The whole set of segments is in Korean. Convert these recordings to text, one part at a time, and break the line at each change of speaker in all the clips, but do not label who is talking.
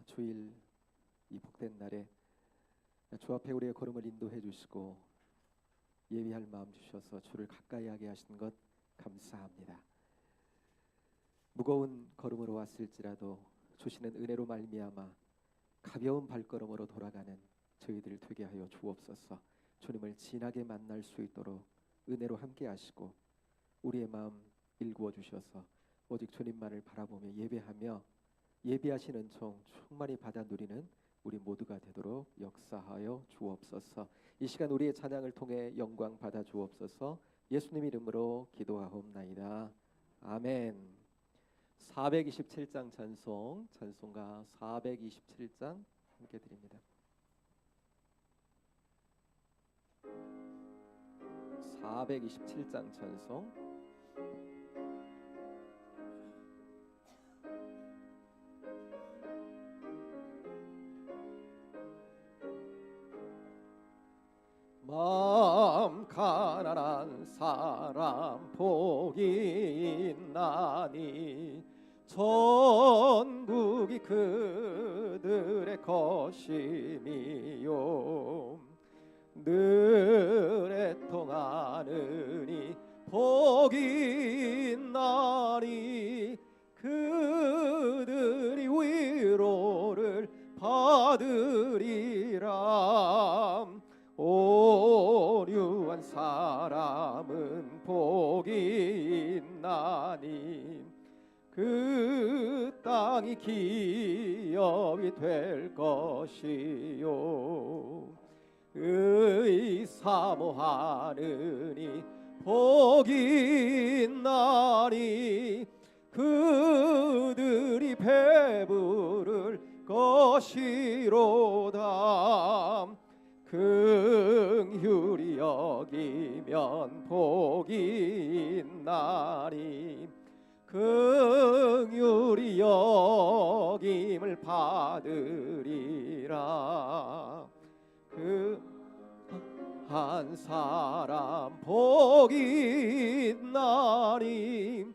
주일 이 복된 날에 주 앞에 우리의 걸음을 인도해 주시고 예비할 마음 주셔서 주를 가까이 하게 하신 것 감사합니다. 무거운 걸음으로 왔을지라도 주시는 은혜로 말미암아 가벼운 발걸음으로 돌아가는 저희들 되게 하여 주옵소서. 주님을 진하게 만날 수 있도록 은혜로 함께 하시고 우리의 마음 일구어 주셔서 오직 주님만을 바라보며 예배하며 예비하시는 종 충만히 받아 누리는 우리 모두가 되도록 역사하여 주옵소서. 이 시간 우리의 찬양을 통해 영광 받아 주옵소서. 예수님 이름으로 기도하옵나이다. 아멘. 427장 찬송가 427장 함께 드립니다. 427장 찬송 마음 가난한 사람 복이 있나니 전국이 그들의 것임이요 늘 애통하느니 복이 있나니 그들이 위로를 받으리라. 오류한 사람은 복이 있나니 그 땅이 기업이 될 것이요 의사모하느니 복이 있나니 그들이 배부를 것이로다. 긍휼히 여기면 복이 있나니 긍휼히 여김을 받으리라. 그 한 사람 복이 있나니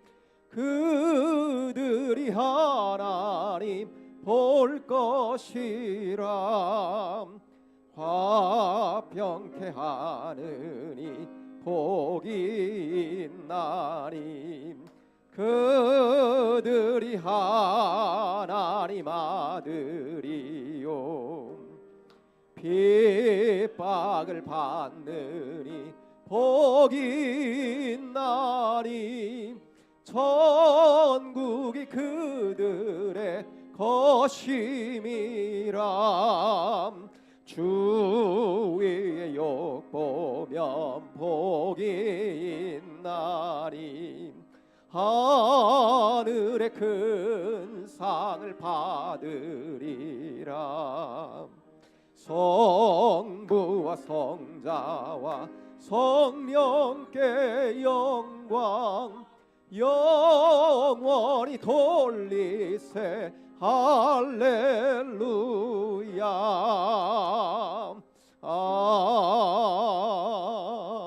그들이 하나님 볼 것이라. 화평케 하느니 복이 있나니 그들이 하나님 아들이요 핍박을 받느니 복이 있나니 전국이 그들의 것임이라. 주 위에 욕보면 복이 있나니 하늘의 큰 상을 받으리라. 성부와 성자와 성령께 영광 영원히 돌리세 할렐루야.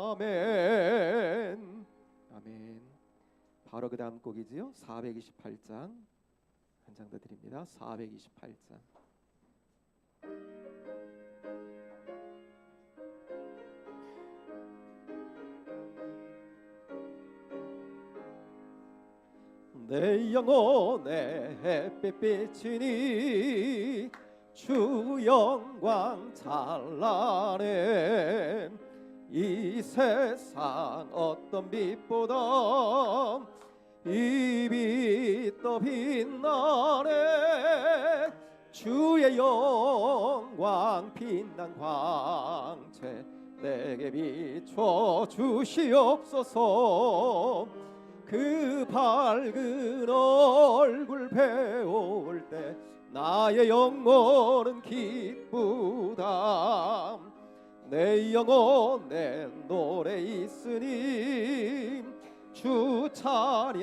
아멘. 아멘. 바로 그 다음 곡이지요. 428장 한 장 더 드립니다. 428장. 내 영혼의 햇빛 비치니 주 영광 찬란해. 이 세상 어떤 빛보다 이 빛 더 빛나네. 주의 영광 빛난 광채 내게 비춰 주시옵소서. 그 밝은 얼굴 배울 때 나의 영혼은 기쁘다. 내 영혼에 노래 있으니 주 찬양합니다.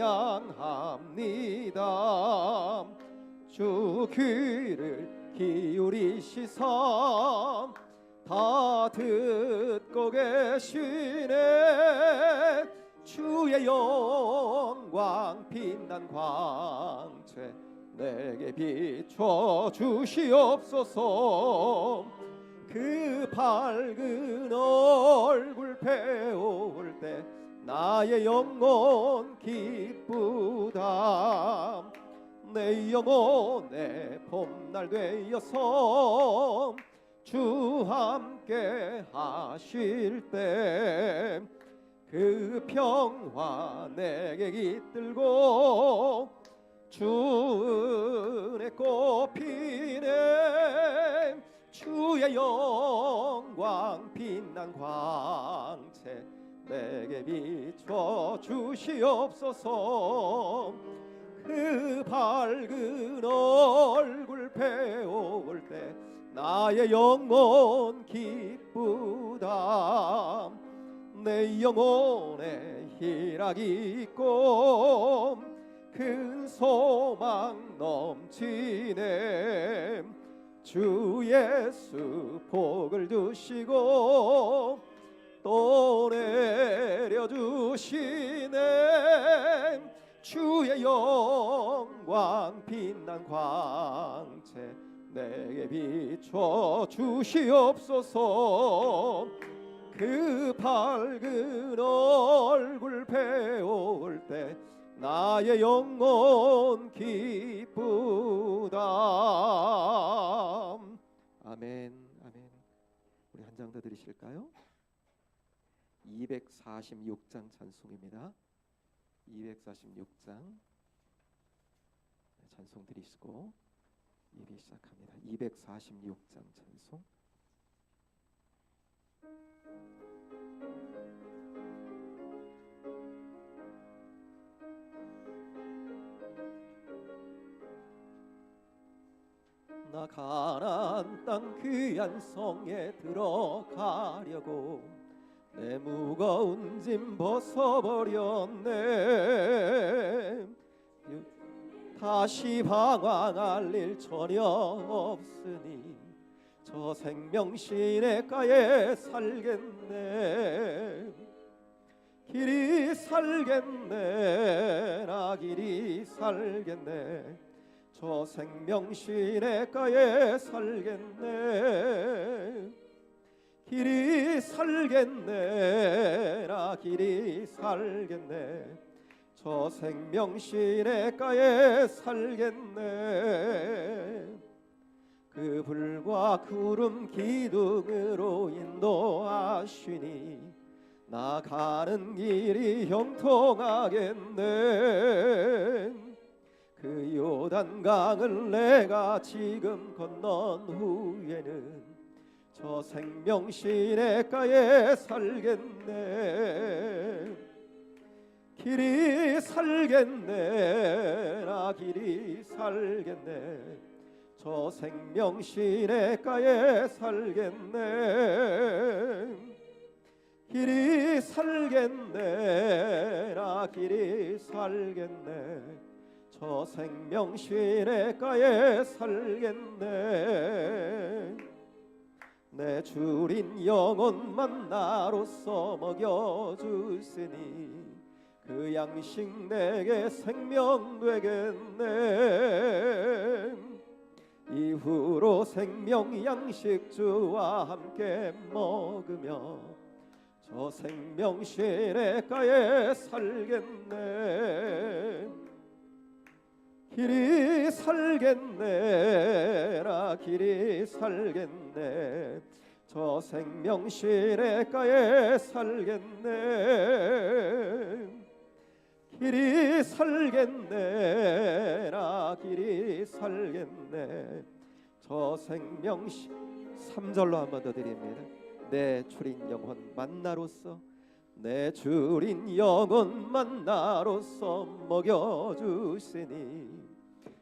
주 귀를 기울이시사 다 듣고 계시네. 주의 영광 빛난 광채 내게 비춰 주시옵소서. 그 밝은 얼굴 배울 때 나의 영혼 기쁘다. 내 영혼의 봄날 되어서 주 함께 하실 때 그 평화 내게 깃들고 주 은혜 꽃피네. 주의 영광 빛난 광채 내게 비춰 주시옵소서. 그 밝은 얼굴 배울 때 나의 영혼 기쁘다. 내 영혼에 희락이 있고 큰 소망 넘치네. 주 예수 복을 주시고 또 내려주시네. 주의 영광 빛난 광채 내게 비춰 주시옵소서. 그 밝은 얼굴 배울 때 나의 영혼 기쁘다. 아멘, 아멘. 우리 한 장 더 드리실까요? 246장 찬송입니다. 246장 찬송 드리시고 예배 시작합니다. 246장 찬송. 나 가나안 땅 귀한 성에 들어가려고 내 무거운 짐 벗어버렸네. 다시 방황할 일 전혀 없으니 저 생명 시냇가에 살겠네. 길이 살겠네. 나 길이 살겠네. 저 생명 시냇가에 살겠네. 길이 살겠네. 나 길이 살겠네. 저 생명 시냇가에 살겠네. 그 불과 구름 기둥으로 인도하시니 나 가는 길이 형통하겠네. 그 요단강을 내가 지금 건넌 후에는 저 생명 시냇가에 살겠네. 길이 살겠네. 나 길이 살겠네. 저 생명 시냇가에 살겠네. 길이 살겠네. 나 길이 살겠네. 저 생명 시냇가에 살겠네. 내 주린 영혼만 나로서 먹여주시니 그 양식 내게 생명 되겠네. 이후로 생명 양식 주와 함께 먹으며 저 생명 시냇가에 살겠네. 길이 살겠네. 나 길이 살겠네. 저 생명 시냇가에 살겠네. 길이 살겠네. 나 길이 살겠네. 저 생명 3절로 한 번 더 드립니다. 내 주린 영혼 만나로서 내 주린 영혼 만나로서 먹여주시니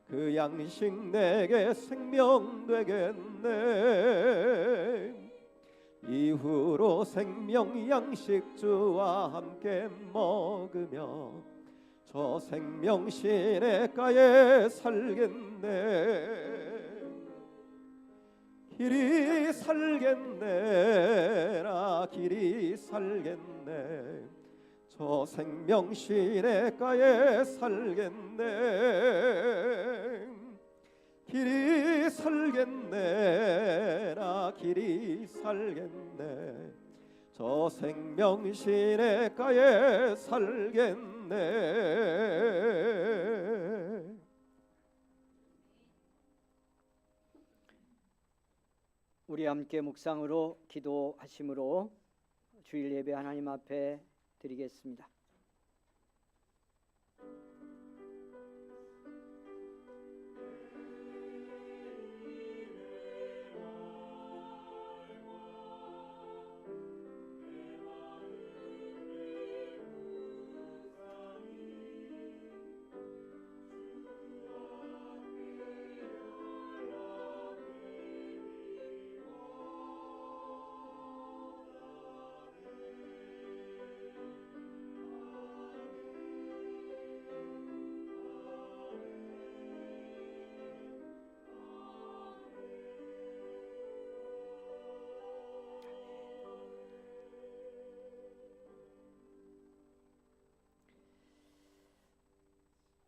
그 양식 내게 생명 되겠네. 이후로 생명 양식 주와 함께 먹으며 저 생명 시냇가에 살겠네. 길이 살겠네. 나 길이 살겠네. 저 생명 시냇가에 살겠네. 길이 살겠네 나 길이 살겠네 저 생명 시냇가에 살겠네.
우리 함께 묵상으로 기도하심으로 주일 예배 하나님 앞에 드리겠습니다.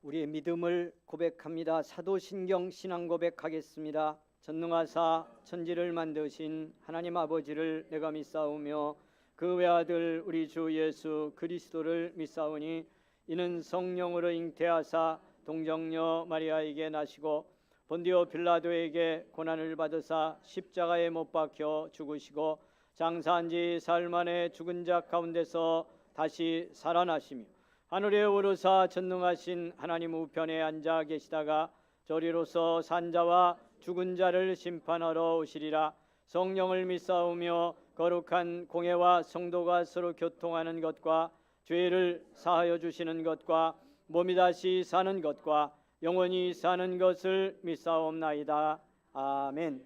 우리의 믿음을 고백합니다. 사도신경 신앙 고백하겠습니다. 전능하사 천지를 만드신 하나님 아버지를 내가 믿사오며 그 외아들 우리 주 예수 그리스도를 믿사오니 이는 성령으로 잉태하사 동정녀 마리아에게 나시고 본디오 빌라도에게 고난을 받으사 십자가에 못 박혀 죽으시고 장사한 지 사흘 만에 죽은 자 가운데서 다시 살아나시며 하늘에 오르사 전능하신 하나님 우편에 앉아 계시다가 저리로서 산자와 죽은 자를 심판하러 오시리라. 성령을 믿사오며 거룩한 공회와 성도가 서로 교통하는 것과 죄를 사하여 주시는 것과 몸이 다시 사는 것과 영원히 사는 것을 믿사옵나이다. 아멘.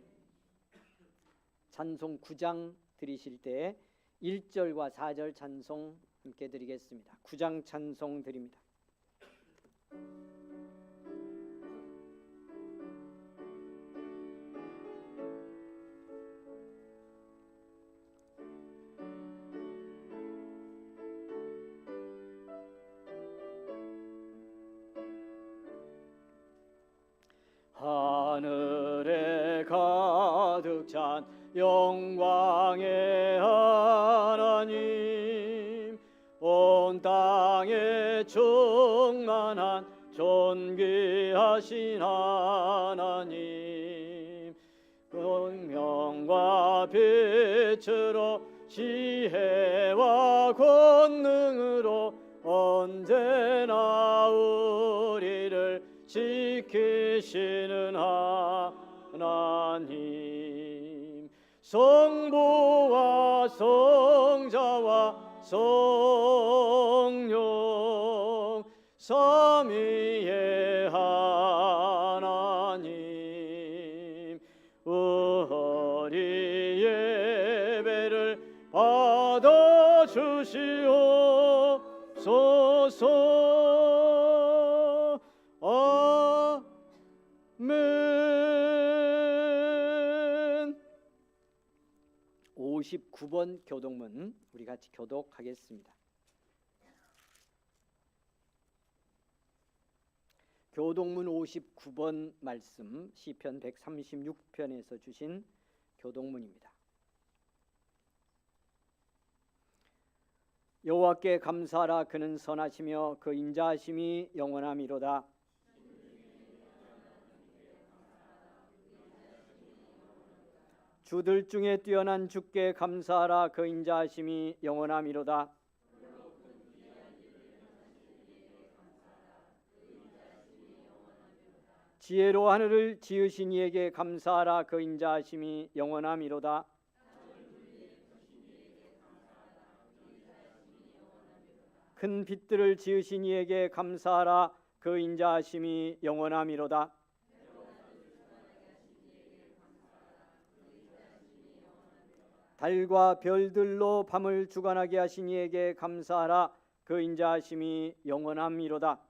찬송 9장 드리실 때 1절과 4절 찬송 함께 드리겠습니다. 9장 찬송 드립니다. 하늘에 가득 찬 영광의 하나님 온 땅에 충만한 존귀하신 하나님 명과 빛으로 지혜와 권능으로 언제나 우리를 지키시는 하나님 성부와 성자와 성령 삼위의 하나님 우리 예배를 받아주시옵소서. 아멘. 59번 교독문 우리 같이 교독하겠습니다. 교독문 59번 말씀 시편 136편에서 주신 교독문입니다. 여호와께 감사하라. 그는 선하시며 그 인자하심이 영원함이로다. 주들 중에 뛰어난 주께 감사하라. 그 인자하심이 영원함이로다. 지혜로 하늘을 지으신 이에게 감사하라. 그 인자하심이 영원함이로다. 큰 빛들을 지으신 이에게 감사하라. 그 인자하심이 영원함이로다. 달과 별들로 밤을 주관하게 하신 이에게 감사하라. 그 인자하심이 영원함이로다.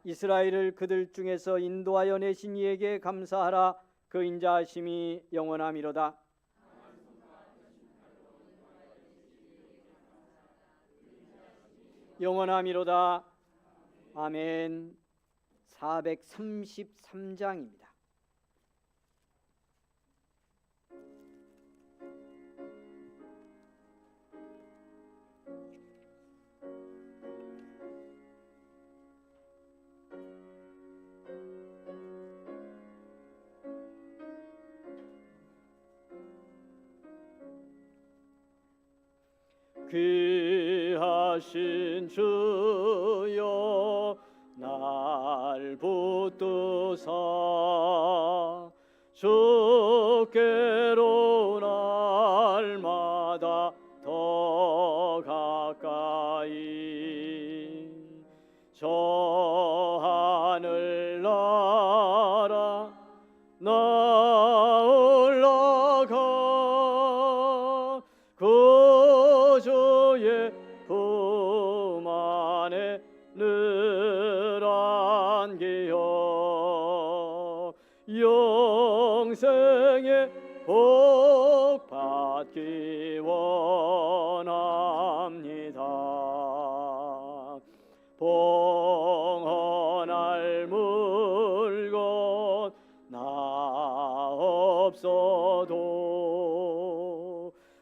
이스라엘을 그들 중에서 인도하여 내신 이에게 감사하라. 그 인자하심이 영원함이로다. 영원함이로다. 아멘. 433장입니다. 귀하신 주여 날 붙드사 주께로 날마다 더 가까이 저 하늘 나라 나 올라가 구주의 품 안에 늘 안기어 영생의 복 받기 원합니다. 봉헌할 물건 나 없어도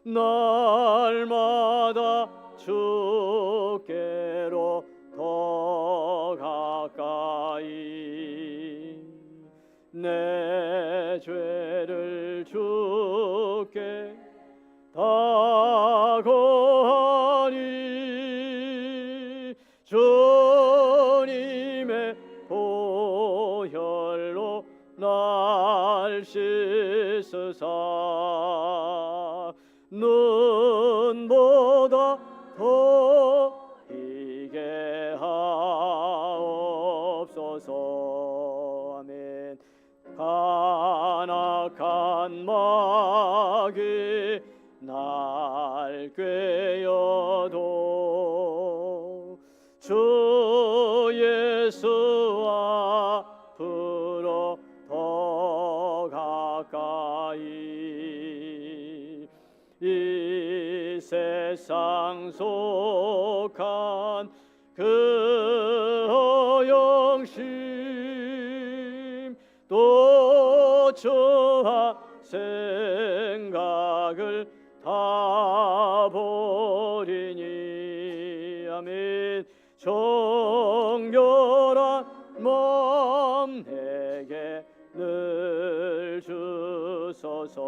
날마다 주께로 더 가까이 내 죄를 주께 다 고하니 주님의 보혈로 날 씻으사 눈보다 더 희게 하옵소서. 아멘. 간악한 마귀 날 꾀어도 주 예수 앞으로 더 가까이 이 세상 속한 그 허영심 또 저하 생각을 다 버리니 아멘. 정결한 마음 내게 늘 주소서.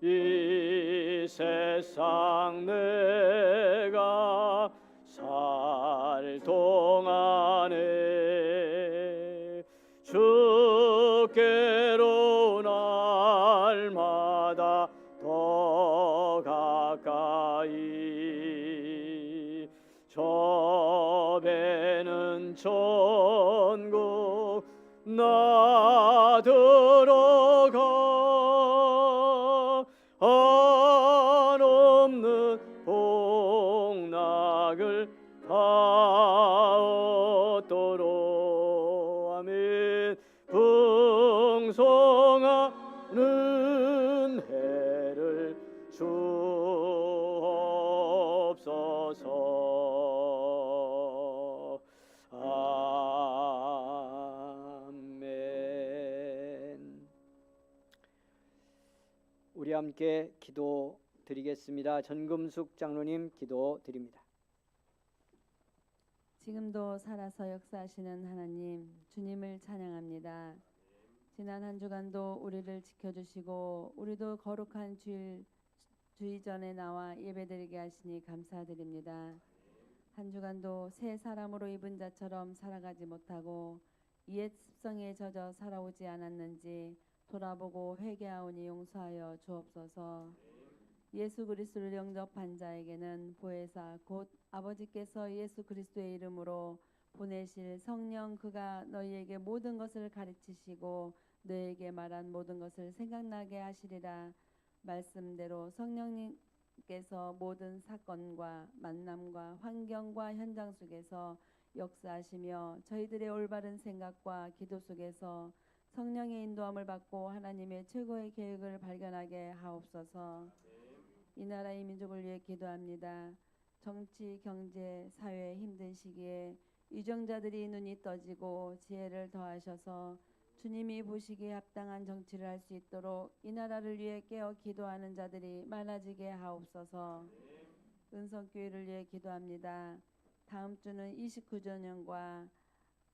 이 세상 내가 살 동안에 주께로 날마다 더 가까이 저 배는 천국 나 들어가 한없는 복락을 다 얻도록 아멘. 풍성한 해를 주옵소서. 아멘. 우리 함께 기도 드리겠습니다. 전금숙 장로님 기도 드립니다.
지금도 살아서 역사하시는 하나님, 주님을 찬양합니다. 지난 한 주간도 우리를 지켜주시고 우리도 거룩한 주의 전에 나와 예배드리게 하시니 감사드립니다. 한 주간도 새 사람으로 입은 자처럼 살아가지 못하고 옛 습성에 젖어 살아오지 않았는지 돌아보고 회개하오니 용서하여 주옵소서. 예수 그리스도를 영접한 자에게는 보혜사 곧 아버지께서 예수 그리스도의 이름으로 보내실 성령 그가 너희에게 모든 것을 가르치시고 너희에게 말한 모든 것을 생각나게 하시리라. 말씀대로 성령님께서 모든 사건과 만남과 환경과 현장 속에서 역사하시며 저희들의 올바른 생각과 기도 속에서 성령의 인도함을 받고 하나님의 최고의 계획을 발견하게 하옵소서. 이 나라의 민족을 위해 기도합니다. 정치, 경제, 사회 힘든 시기에 유정자들이 눈이 떠지고 지혜를 더하셔서 주님이 보시기에 합당한 정치를 할 수 있도록 이 나라를 위해 깨어 기도하는 자들이 많아지게 하옵소서. 은성교회를 위해 기도합니다. 다음 주는 29주년과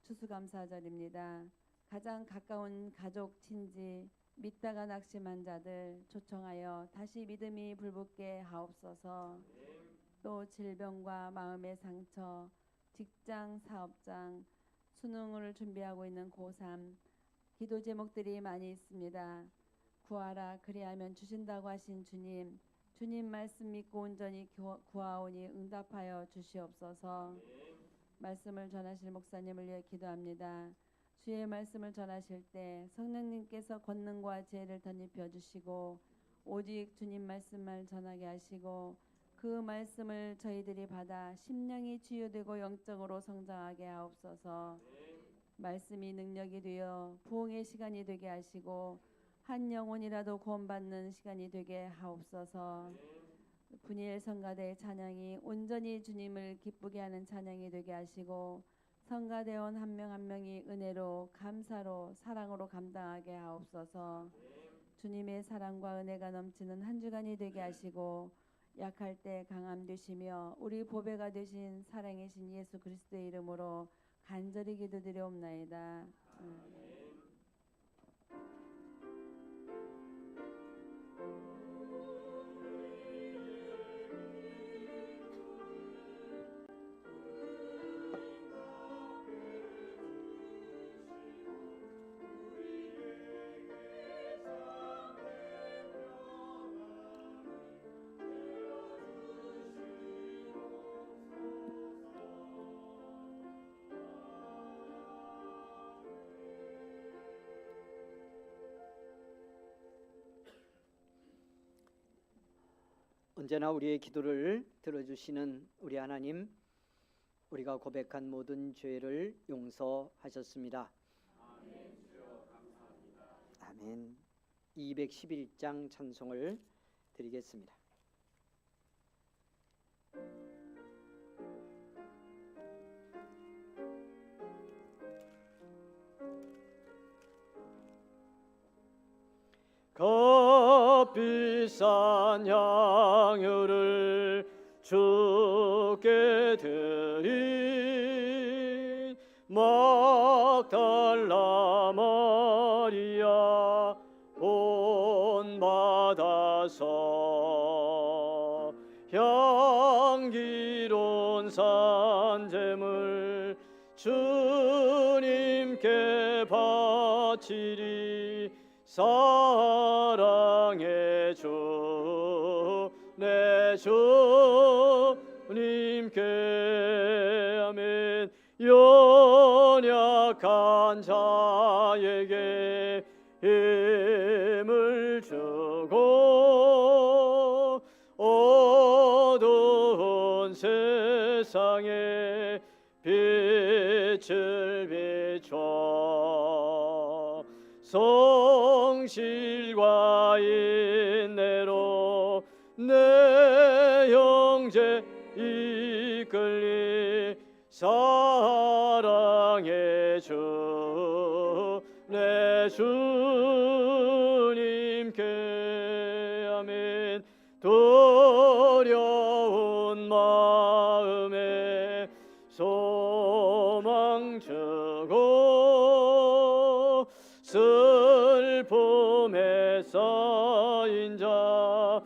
추수감사절입니다. 가장 가까운 가족, 친지, 믿다가 낙심한 자들 초청하여 다시 믿음이 불붙게 하옵소서. 또 질병과 마음의 상처, 직장, 사업장, 수능을 준비하고 있는 고3 기도 제목들이 많이 있습니다. 구하라 그리하면 주신다고 하신 주님, 주님 말씀 믿고 온전히 구하오니 응답하여 주시옵소서. 말씀을 전하실 목사님을 위해 기도합니다. 주의 말씀을 전하실 때 성령님께서 권능과 지혜를 덧입혀 주시고 오직 주님 말씀만 전하게 하시고 그 말씀을 저희들이 받아 심령이 치유되고 영적으로 성장하게 하옵소서. 말씀이 능력이 되어 부흥의 시간이 되게 하시고 한 영혼이라도 구원받는 시간이 되게 하옵소서. 분이엘 성가대의 찬양이 온전히 주님을 기쁘게 하는 찬양이 되게 하시고 성가대원 한 명 한 명이 은혜로 감사로 사랑으로 감당하게 하옵소서. 주님의 사랑과 은혜가 넘치는 한 주간이 되게 하시고 약할 때 강함 되시며 우리 보배가 되신 사랑이신 예수 그리스도의 이름으로 간절히 기도드리옵나이다.
언제나 우리의 기도를 들어주시는 우리 하나님, 우리가 고백한 모든 죄를 용서하셨습니다. 아멘. 211장 찬송을 드리겠습니다. 값비싼 향유를 주께 드린 막달라 마리아 본받아서 향기로운 산재물 주님께 바치리. 사랑의 주 내 주님께 아멘. 연약한 자에게 힘을 주고 어두운 세상에 빛을 비춰 성실과 인내로 내 형제 이끌리. 사랑의 주 내 주님께 아멘. 두려운 마음에 소망 주고 슬픔에 쌓인 자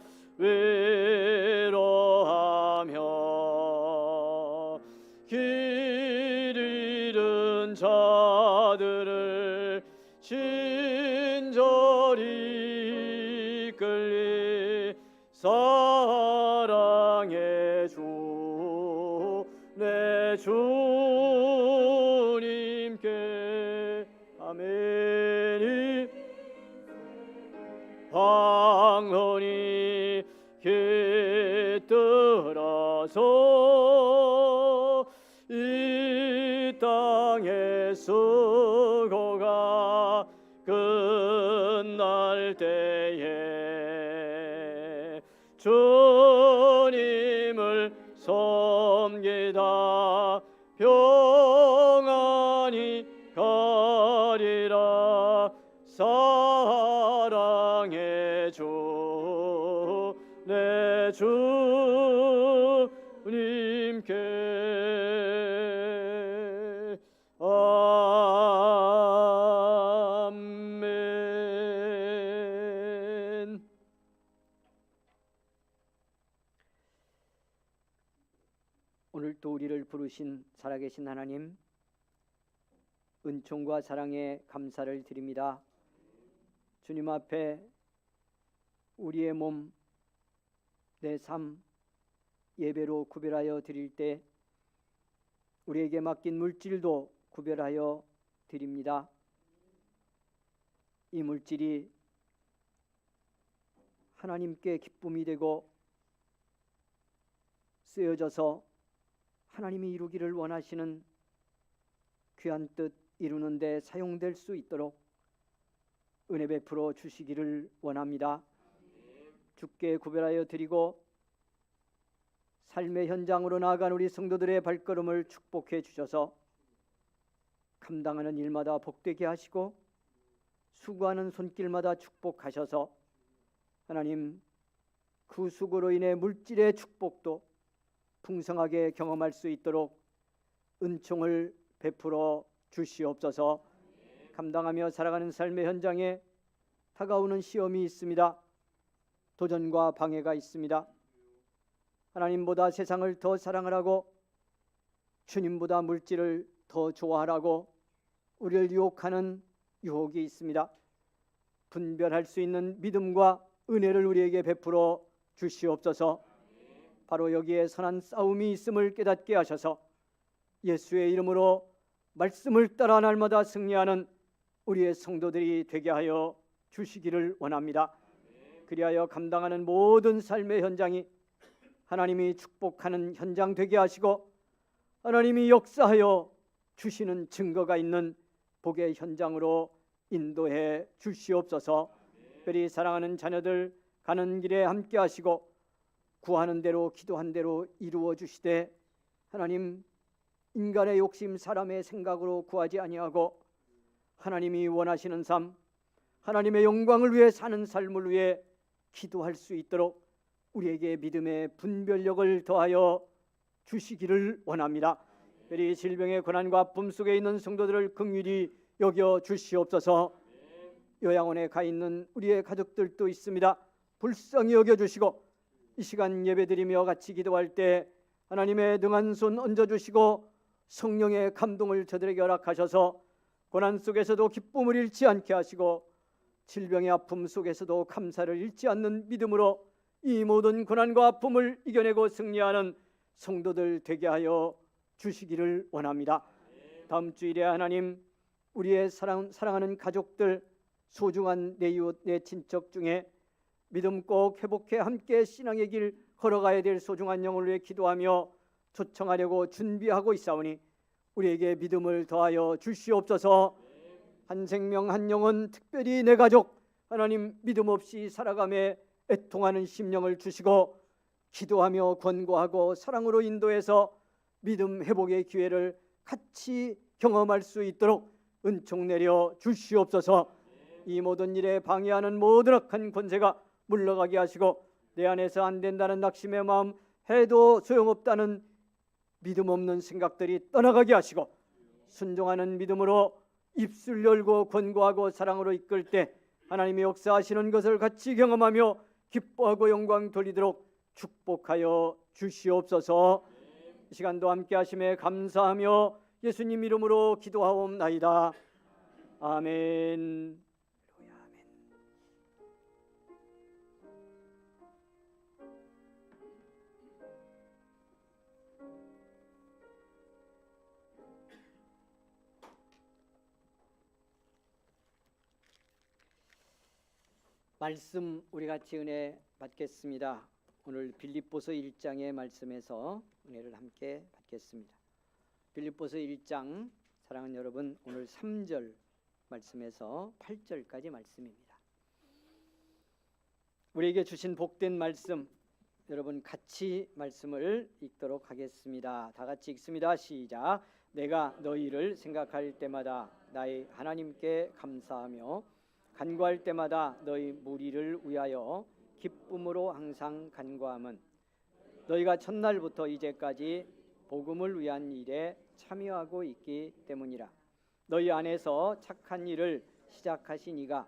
위로하며 길 잃은 자들을 친절히 이끌리. 사랑의 주 내 주님께 아멘. 황혼이 깃들어서 이 땅의 수고가 끝날 때에 주님을 주신 살아계신 하나님, 은총과 사랑에 감사를 드립니다. 주님 앞에 우리의 몸, 내 삶 예배로 구별하여 드릴 때 우리에게 맡긴 물질도 구별하여 드립니다. 이 물질이 하나님께 기쁨이 되고 쓰여져서 하나님이 이루기를 원하시는 귀한 뜻 이루는 데 사용될 수 있도록 은혜 베풀어 주시기를 원합니다. 주께 구별하여 드리고 삶의 현장으로 나아간 우리 성도들의 발걸음을 축복해 주셔서 감당하는 일마다 복되게 하시고 수고하는 손길마다 축복하셔서 하나님 그 수고로 인해 물질의 축복도 풍성하게 경험할 수 있도록 은총을 베풀어 주시옵소서. 감당하며 살아가는 삶의 현장에 다가오는 시험이 있습니다. 도전과 방해가 있습니다. 하나님보다 세상을 더 사랑을 하고 주님보다 물질을 더 좋아하라고 우리를 유혹하는 유혹이 있습니다. 분별할 수 있는 믿음과 은혜를 우리에게 베풀어 주시옵소서. 바로 여기에 선한 싸움이 있음을 깨닫게 하셔서 예수의 이름으로 말씀을 따라 날마다 승리하는 우리의 성도들이 되게 하여 주시기를 원합니다. 그리하여 감당하는 모든 삶의 현장이 하나님이 축복하는 현장 되게 하시고 하나님이 역사하여 주시는 증거가 있는 복의 현장으로 인도해 주시옵소서. 특별히 사랑하는 자녀들 가는 길에 함께 하시고 구하는 대로 기도한 대로 이루어 주시되 하나님 인간의 욕심 사람의 생각으로 구하지 아니하고 하나님이 원하시는 삶 하나님의 영광을 위해 사는 삶을 위해 기도할 수 있도록 우리에게 믿음의 분별력을 더하여 주시기를 원합니다. 특별히 질병의 고난과 아픔 속에 있는 성도들을 긍휼히 여겨 주시옵소서. 요양원에 가 있는 우리의 가족들도 있습니다. 불쌍히 여겨 주시고 이 시간 예배드리며 같이 기도할 때 하나님의 능한 손 얹어주시고 성령의 감동을 저들에게 허락하셔서 고난 속에서도 기쁨을 잃지 않게 하시고 질병의 아픔 속에서도 감사를 잃지 않는 믿음으로 이 모든 고난과 아픔을 이겨내고 승리하는 성도들 되게 하여 주시기를 원합니다. 다음 주일에 하나님 우리의 사랑하는 가족들 소중한 내 이웃 내 친척 중에 믿음 꼭 회복해 함께 신앙의 길 걸어가야 될 소중한 영혼을 위해 기도하며 초청하려고 준비하고 있사오니 우리에게 믿음을 더하여 주시옵소서. 한 생명 한 영혼 특별히 내 가족 하나님 믿음 없이 살아감에 애통하는 심령을 주시고 기도하며 권고하고 사랑으로 인도해서 믿음 회복의 기회를 같이 경험할 수 있도록 은총 내려 주시옵소서. 이 모든 일에 방해하는 모든 악한 권세가 물러가게 하시고 내 안에서 안 된다는 낙심의 마음 해도 소용없다는 믿음 없는 생각들이 떠나가게 하시고 순종하는 믿음으로 입술 열고 권고하고 사랑으로 이끌 때 하나님의 역사하시는 것을 같이 경험하며 기뻐하고 영광 돌리도록 축복하여 주시옵소서. 이 시간도 함께 하심에 감사하며 예수님 이름으로 기도하옵나이다. 아멘. 말씀 우리 같이 은혜 받겠습니다. 오늘 빌립보서 1장의 말씀에서 은혜를 함께 받겠습니다. 빌립보서 1장 사랑하는 여러분 오늘 3절 말씀에서 8절까지 말씀입니다. 우리에게 주신 복된 말씀 여러분 같이 말씀을 읽도록 하겠습니다. 다 같이 읽습니다. 시작. 내가 너희를 생각할 때마다 나의 하나님께 감사하며 간구할 때마다 너희 무리를 위하여 기쁨으로 항상 간구함은 너희가 첫날부터 이제까지 복음을 위한 일에 참여하고 있기 때문이라. 너희 안에서 착한 일을 시작하신 이가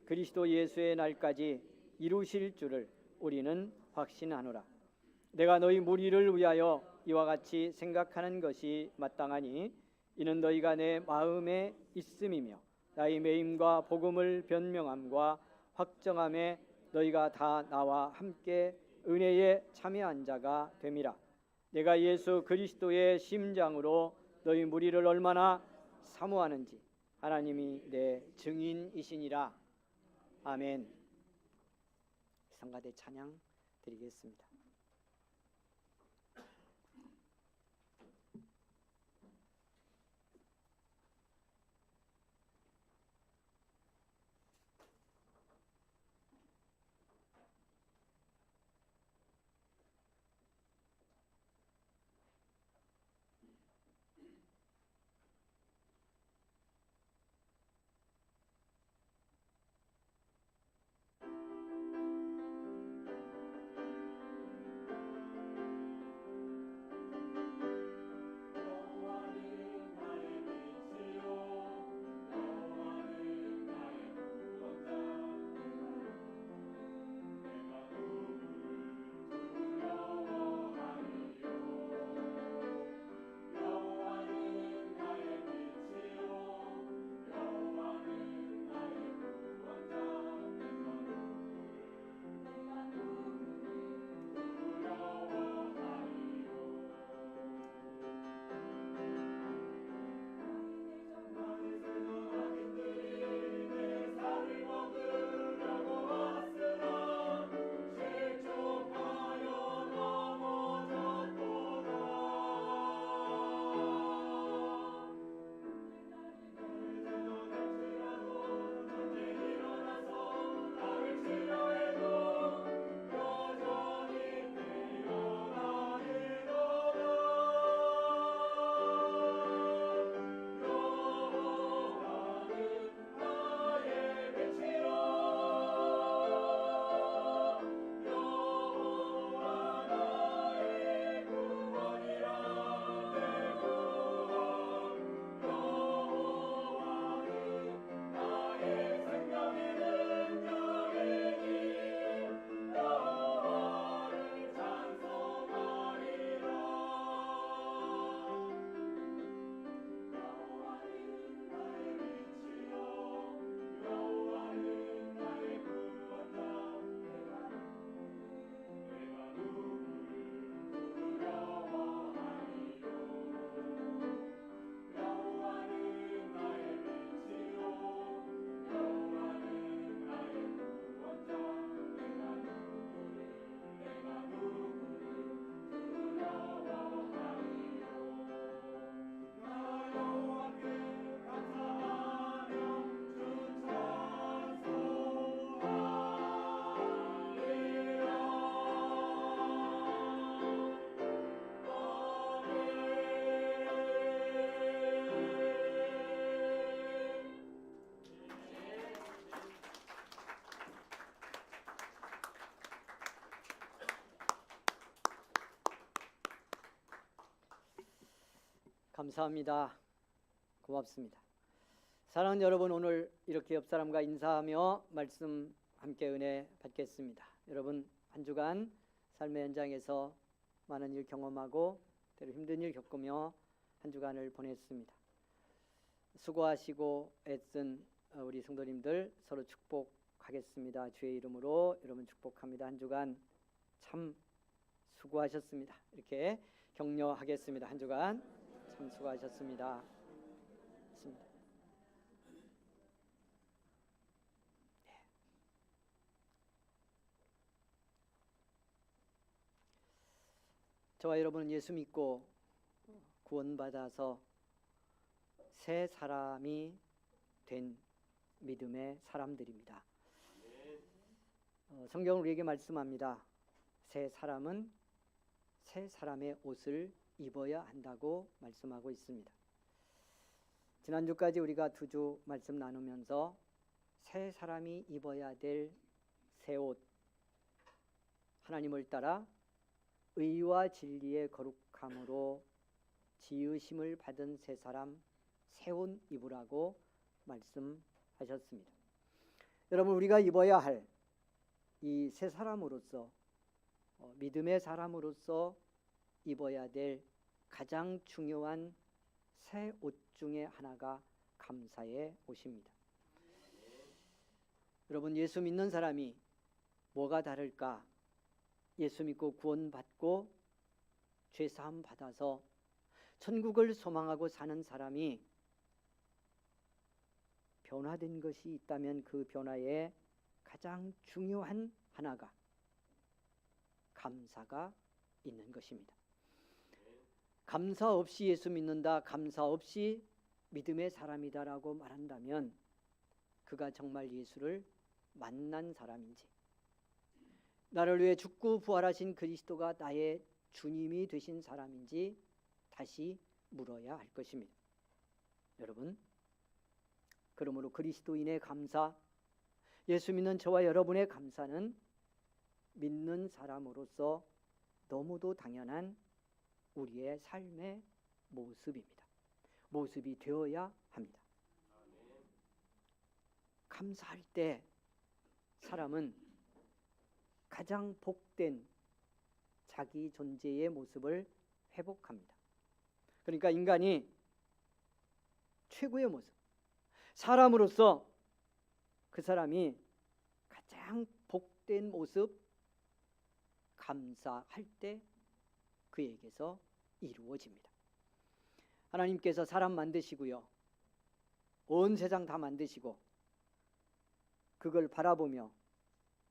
그리스도 예수의 날까지 이루실 줄을 우리는 확신하노라. 내가 너희 무리를 위하여 이와 같이 생각하는 것이 마땅하니 이는 너희가 내 마음에 있음이며 나의 매임과 복음을 변명함과 확정함에 너희가 다 나와 함께 은혜에 참여한 자가 됨이라. 내가 예수 그리스도의 심장으로 너희 무리를 얼마나 사모하는지 하나님이 내 증인이시니라. 아멘. 성가대 찬양 드리겠습니다. 감사합니다. 고맙습니다. 사랑하는 여러분, 오늘 이렇게 옆 사람과 인사하며 말씀 함께 은혜 받겠습니다. 여러분 한 주간 삶의 현장에서 많은 일 경험하고 때로 힘든 일 겪으며 한 주간을 보냈습니다. 수고하시고 애쓴 우리 성도님들 서로 축복하겠습니다. 주의 이름으로 여러분 축복합니다. 한 주간 참 수고하셨습니다. 이렇게 격려하겠습니다. 한 주간 참 수고하셨습니다. 저와 여러분은 예수 믿고 구원받아서 새 사람이 된 믿음의 사람들입니다. 성경은 우리에게 말씀합니다. 새 사람은 새 사람의 옷을 입어야 한다고 말씀하고 있습니다. 지난주까지 우리가 두 주 말씀 나누면서 새 사람이 입어야 될 새 옷, 하나님을 따라 의와 진리의 거룩함으로 지으심을 받은 새 사람, 새 옷 입으라고 말씀하셨습니다. 여러분, 우리가 입어야 할 이 새 사람으로서 믿음의 사람으로서 입어야 될 가장 중요한 새 옷 중에 하나가 감사의 옷입니다. 여러분, 예수 믿는 사람이 뭐가 다를까? 예수 믿고 구원받고 죄사함 받아서 천국을 소망하고 사는 사람이 변화된 것이 있다면 그 변화의 가장 중요한 하나가 감사가 있는 것입니다. 감사 없이 예수 믿는다, 감사 없이 믿음의 사람이다라고 말한다면 그가 정말 예수를 만난 사람인지, 나를 위해 죽고 부활하신 그리스도가 나의 주님이 되신 사람인지 다시 물어야 할 것입니다. 여러분, 그러므로 그리스도인의 감사, 예수 믿는 저와 여러분의 감사는 믿는 사람으로서 너무도 당연한 우리의 삶의 모습입니다. 모습이 되어야 합니다. 감사할 때 사람은 가장 복된 자기 존재의 모습을 회복합니다. 그러니까 인간이 최고의 모습, 사람으로서 그 사람이 가장 복된 모습, 감사할 때 그에게서 이루어집니다. 하나님께서 사람 만드시고요, 온 세상 다 만드시고 그걸 바라보며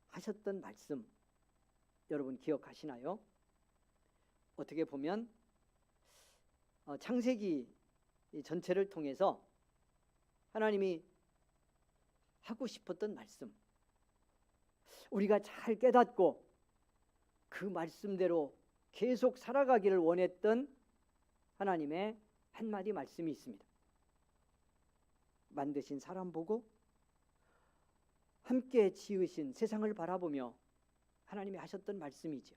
하셨던 말씀 여러분 기억하시나요? 어떻게 보면 창세기 전체를 통해서 하나님이 하고 싶었던 말씀, 우리가 잘 깨닫고 그 말씀대로 계속 살아가기를 원했던 하나님의 한마디 말씀이 있습니다. 만드신 사람 보고 함께 지으신 세상을 바라보며 하나님이 하셨던 말씀이죠.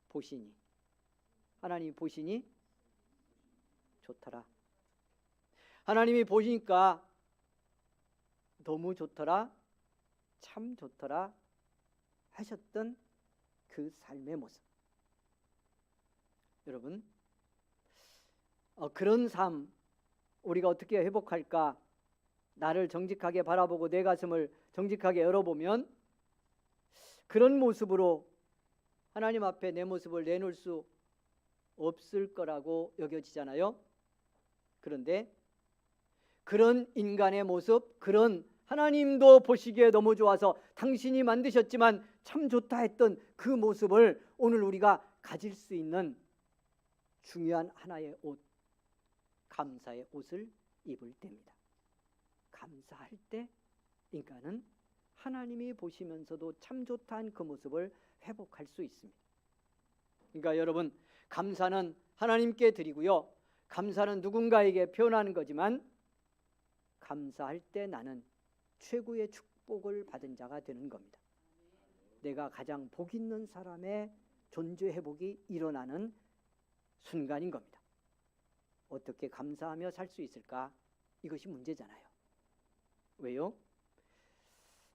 보시니, 하나님이 보시니 좋더라. 하나님이 보시니까 너무 좋더라, 참 좋더라 하셨던 그 삶의 모습. 여러분, 그런 삶 우리가 어떻게 회복할까? 나를 정직하게 바라보고 내 가슴을 정직하게 열어보면 그런 모습으로 하나님 앞에 내 모습을 내놓을 수 없을 거라고 여겨지잖아요. 그런데 그런 인간의 모습, 그런 하나님도 보시기에 너무 좋아서 당신이 만드셨지만 참 좋다 했던 그 모습을 오늘 우리가 가질 수 있는 중요한 하나의 옷, 감사의 옷을 입을 때입니다. 감사할 때 인간은 하나님이 보시면서도 참 좋다한 그 모습을 회복할 수 있습니다. 그러니까 여러분, 감사는 하나님께 드리고요, 감사는 누군가에게 표현하는 거지만 감사할 때 나는 최고의 축복을 받은 자가 되는 겁니다. 내가 가장 복 있는 사람의 존재 회복이 일어나는 순간인 겁니다. 어떻게 감사하며 살 수 있을까? 이것이 문제잖아요. 왜요?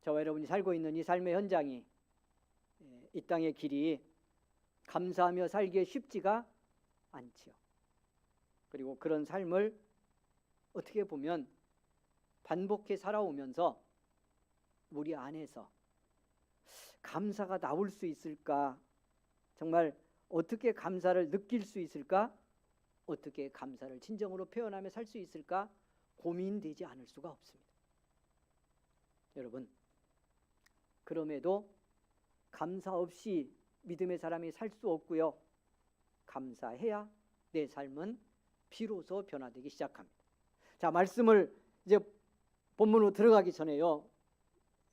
저와 여러분이 살고 있는 이 삶의 현장이, 이 땅의 길이 감사하며 살기에 쉽지가 않지요. 그리고 그런 삶을 어떻게 보면 반복해 살아오면서 우리 안에서 감사가 나올 수 있을까? 정말 어떻게 감사를 느낄 수 있을까? 어떻게 감사를 진정으로 표현하며 살 수 있을까? 고민되지 않을 수가 없습니다. 여러분, 그럼에도 감사 없이 믿음의 사람이 살 수 없고요, 감사해야 내 삶은 비로소 변화되기 시작합니다. 자, 말씀을 이제 본문으로 들어가기 전에요,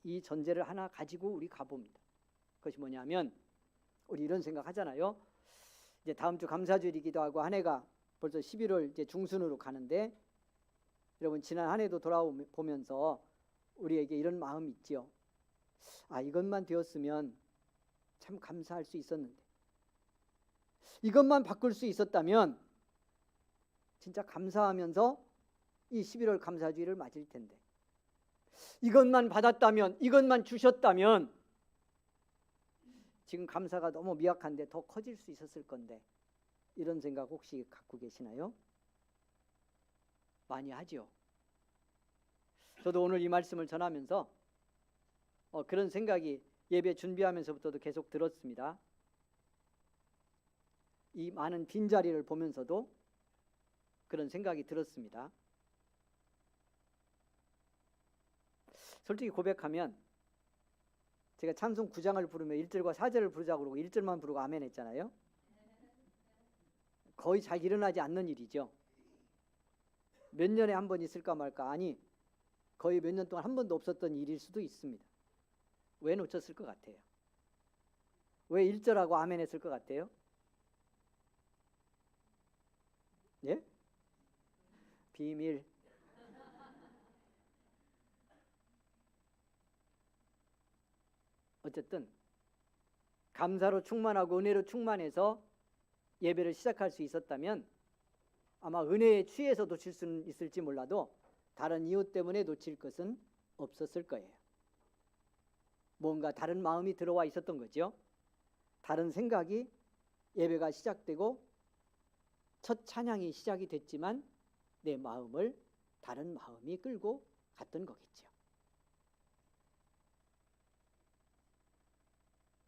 이 전제를 하나 가지고 우리 가봅니다. 그것이 뭐냐면, 우리 이런 생각 하잖아요. 이제 다음 주 감사주일이기도 하고 한 해가 벌써 11월 이제 중순으로 가는데, 여러분 지난 한 해도 돌아보면서 우리에게 이런 마음이 있지요. 아, 이것만 되었으면 참 감사할 수 있었는데, 이것만 바꿀 수 있었다면 진짜 감사하면서 이 11월 감사주일을 맞을 텐데, 이것만 받았다면, 이것만 주셨다면 지금 감사가 너무 미약한데 더 커질 수 있었을 건데, 이런 생각 혹시 갖고 계시나요? 많이 하죠. 저도 오늘 이 말씀을 전하면서 그런 생각이 예배 준비하면서부터도 계속 들었습니다. 이 많은 빈자리를 보면서도 그런 생각이 들었습니다. 솔직히 고백하면 제가 찬송 9장을 부르며 1절과 4절을 부르자고 그러고 1절만 부르고 아멘 했잖아요. 거의 잘 일어나지 않는 일이죠. 몇 년에 한 번 있을까 말까. 아니, 거의 몇 년 동안 한 번도 없었던 일일 수도 있습니다. 왜 놓쳤을 것 같아요? 왜 1절하고 아멘 했을 것 같아요? 예? 비밀. 어쨌든 감사로 충만하고 은혜로 충만해서 예배를 시작할 수 있었다면 아마 은혜에 취해서 놓칠 수는 있을지 몰라도 다른 이유 때문에 놓칠 것은 없었을 거예요. 뭔가 다른 마음이 들어와 있었던 거죠. 다른 생각이 예배가 시작되고 첫 찬양이 시작이 됐지만 내 마음을 다른 마음이 끌고 갔던 거겠죠.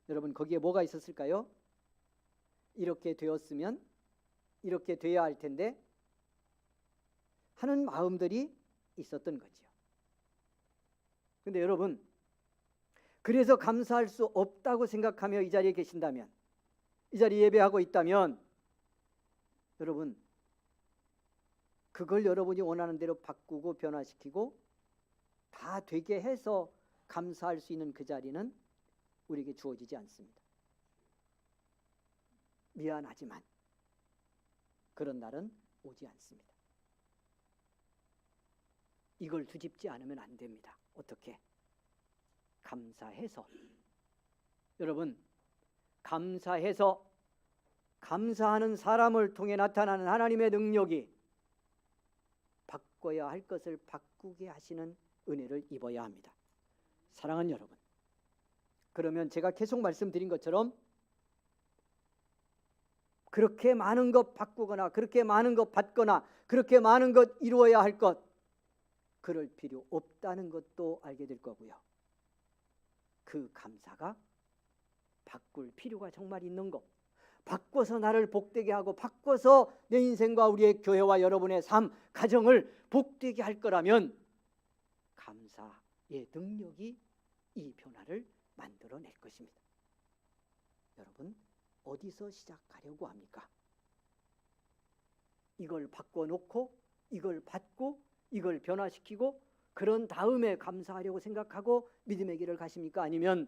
여러분, 거기에 뭐가 있었을까요? 이렇게 되었으면 이렇게 돼야 할 텐데 하는 마음들이 있었던 거죠. 근데 여러분, 그래서 감사할 수 없다고 생각하며 이 자리에 계신다면, 이 자리에 예배하고 있다면 여러분, 그걸 여러분이 원하는 대로 바꾸고 변화시키고 다 되게 해서 감사할 수 있는 그 자리는 우리에게 주어지지 않습니다. 미안하지만 그런 날은 오지 않습니다. 이걸 뒤집지 않으면 안 됩니다. 어떻게? 감사해서. 여러분, 감사해서 감사하는 사람을 통해 나타나는 하나님의 능력이 바꿔야 할 것을 바꾸게 하시는 은혜를 입어야 합니다. 사랑하는 여러분, 그러면 제가 계속 말씀드린 것처럼 그렇게 많은 것 바꾸거나 그렇게 많은 것 받거나 그렇게 많은 것 이루어야 할 것, 그럴 필요 없다는 것도 알게 될 거고요. 그 감사가 바꿀 필요가 정말 있는 것, 바꿔서 나를 복되게 하고 바꿔서 내 인생과 우리의 교회와 여러분의 삶, 가정을 복되게 할 거라면 감사의 능력이 이 변화를 만들어낼 것입니다. 여러분, 어디서 시작하려고 합니까? 이걸 바꿔놓고 이걸 받고 이걸 변화시키고 그런 다음에 감사하려고 생각하고 믿음의 길을 가십니까? 아니면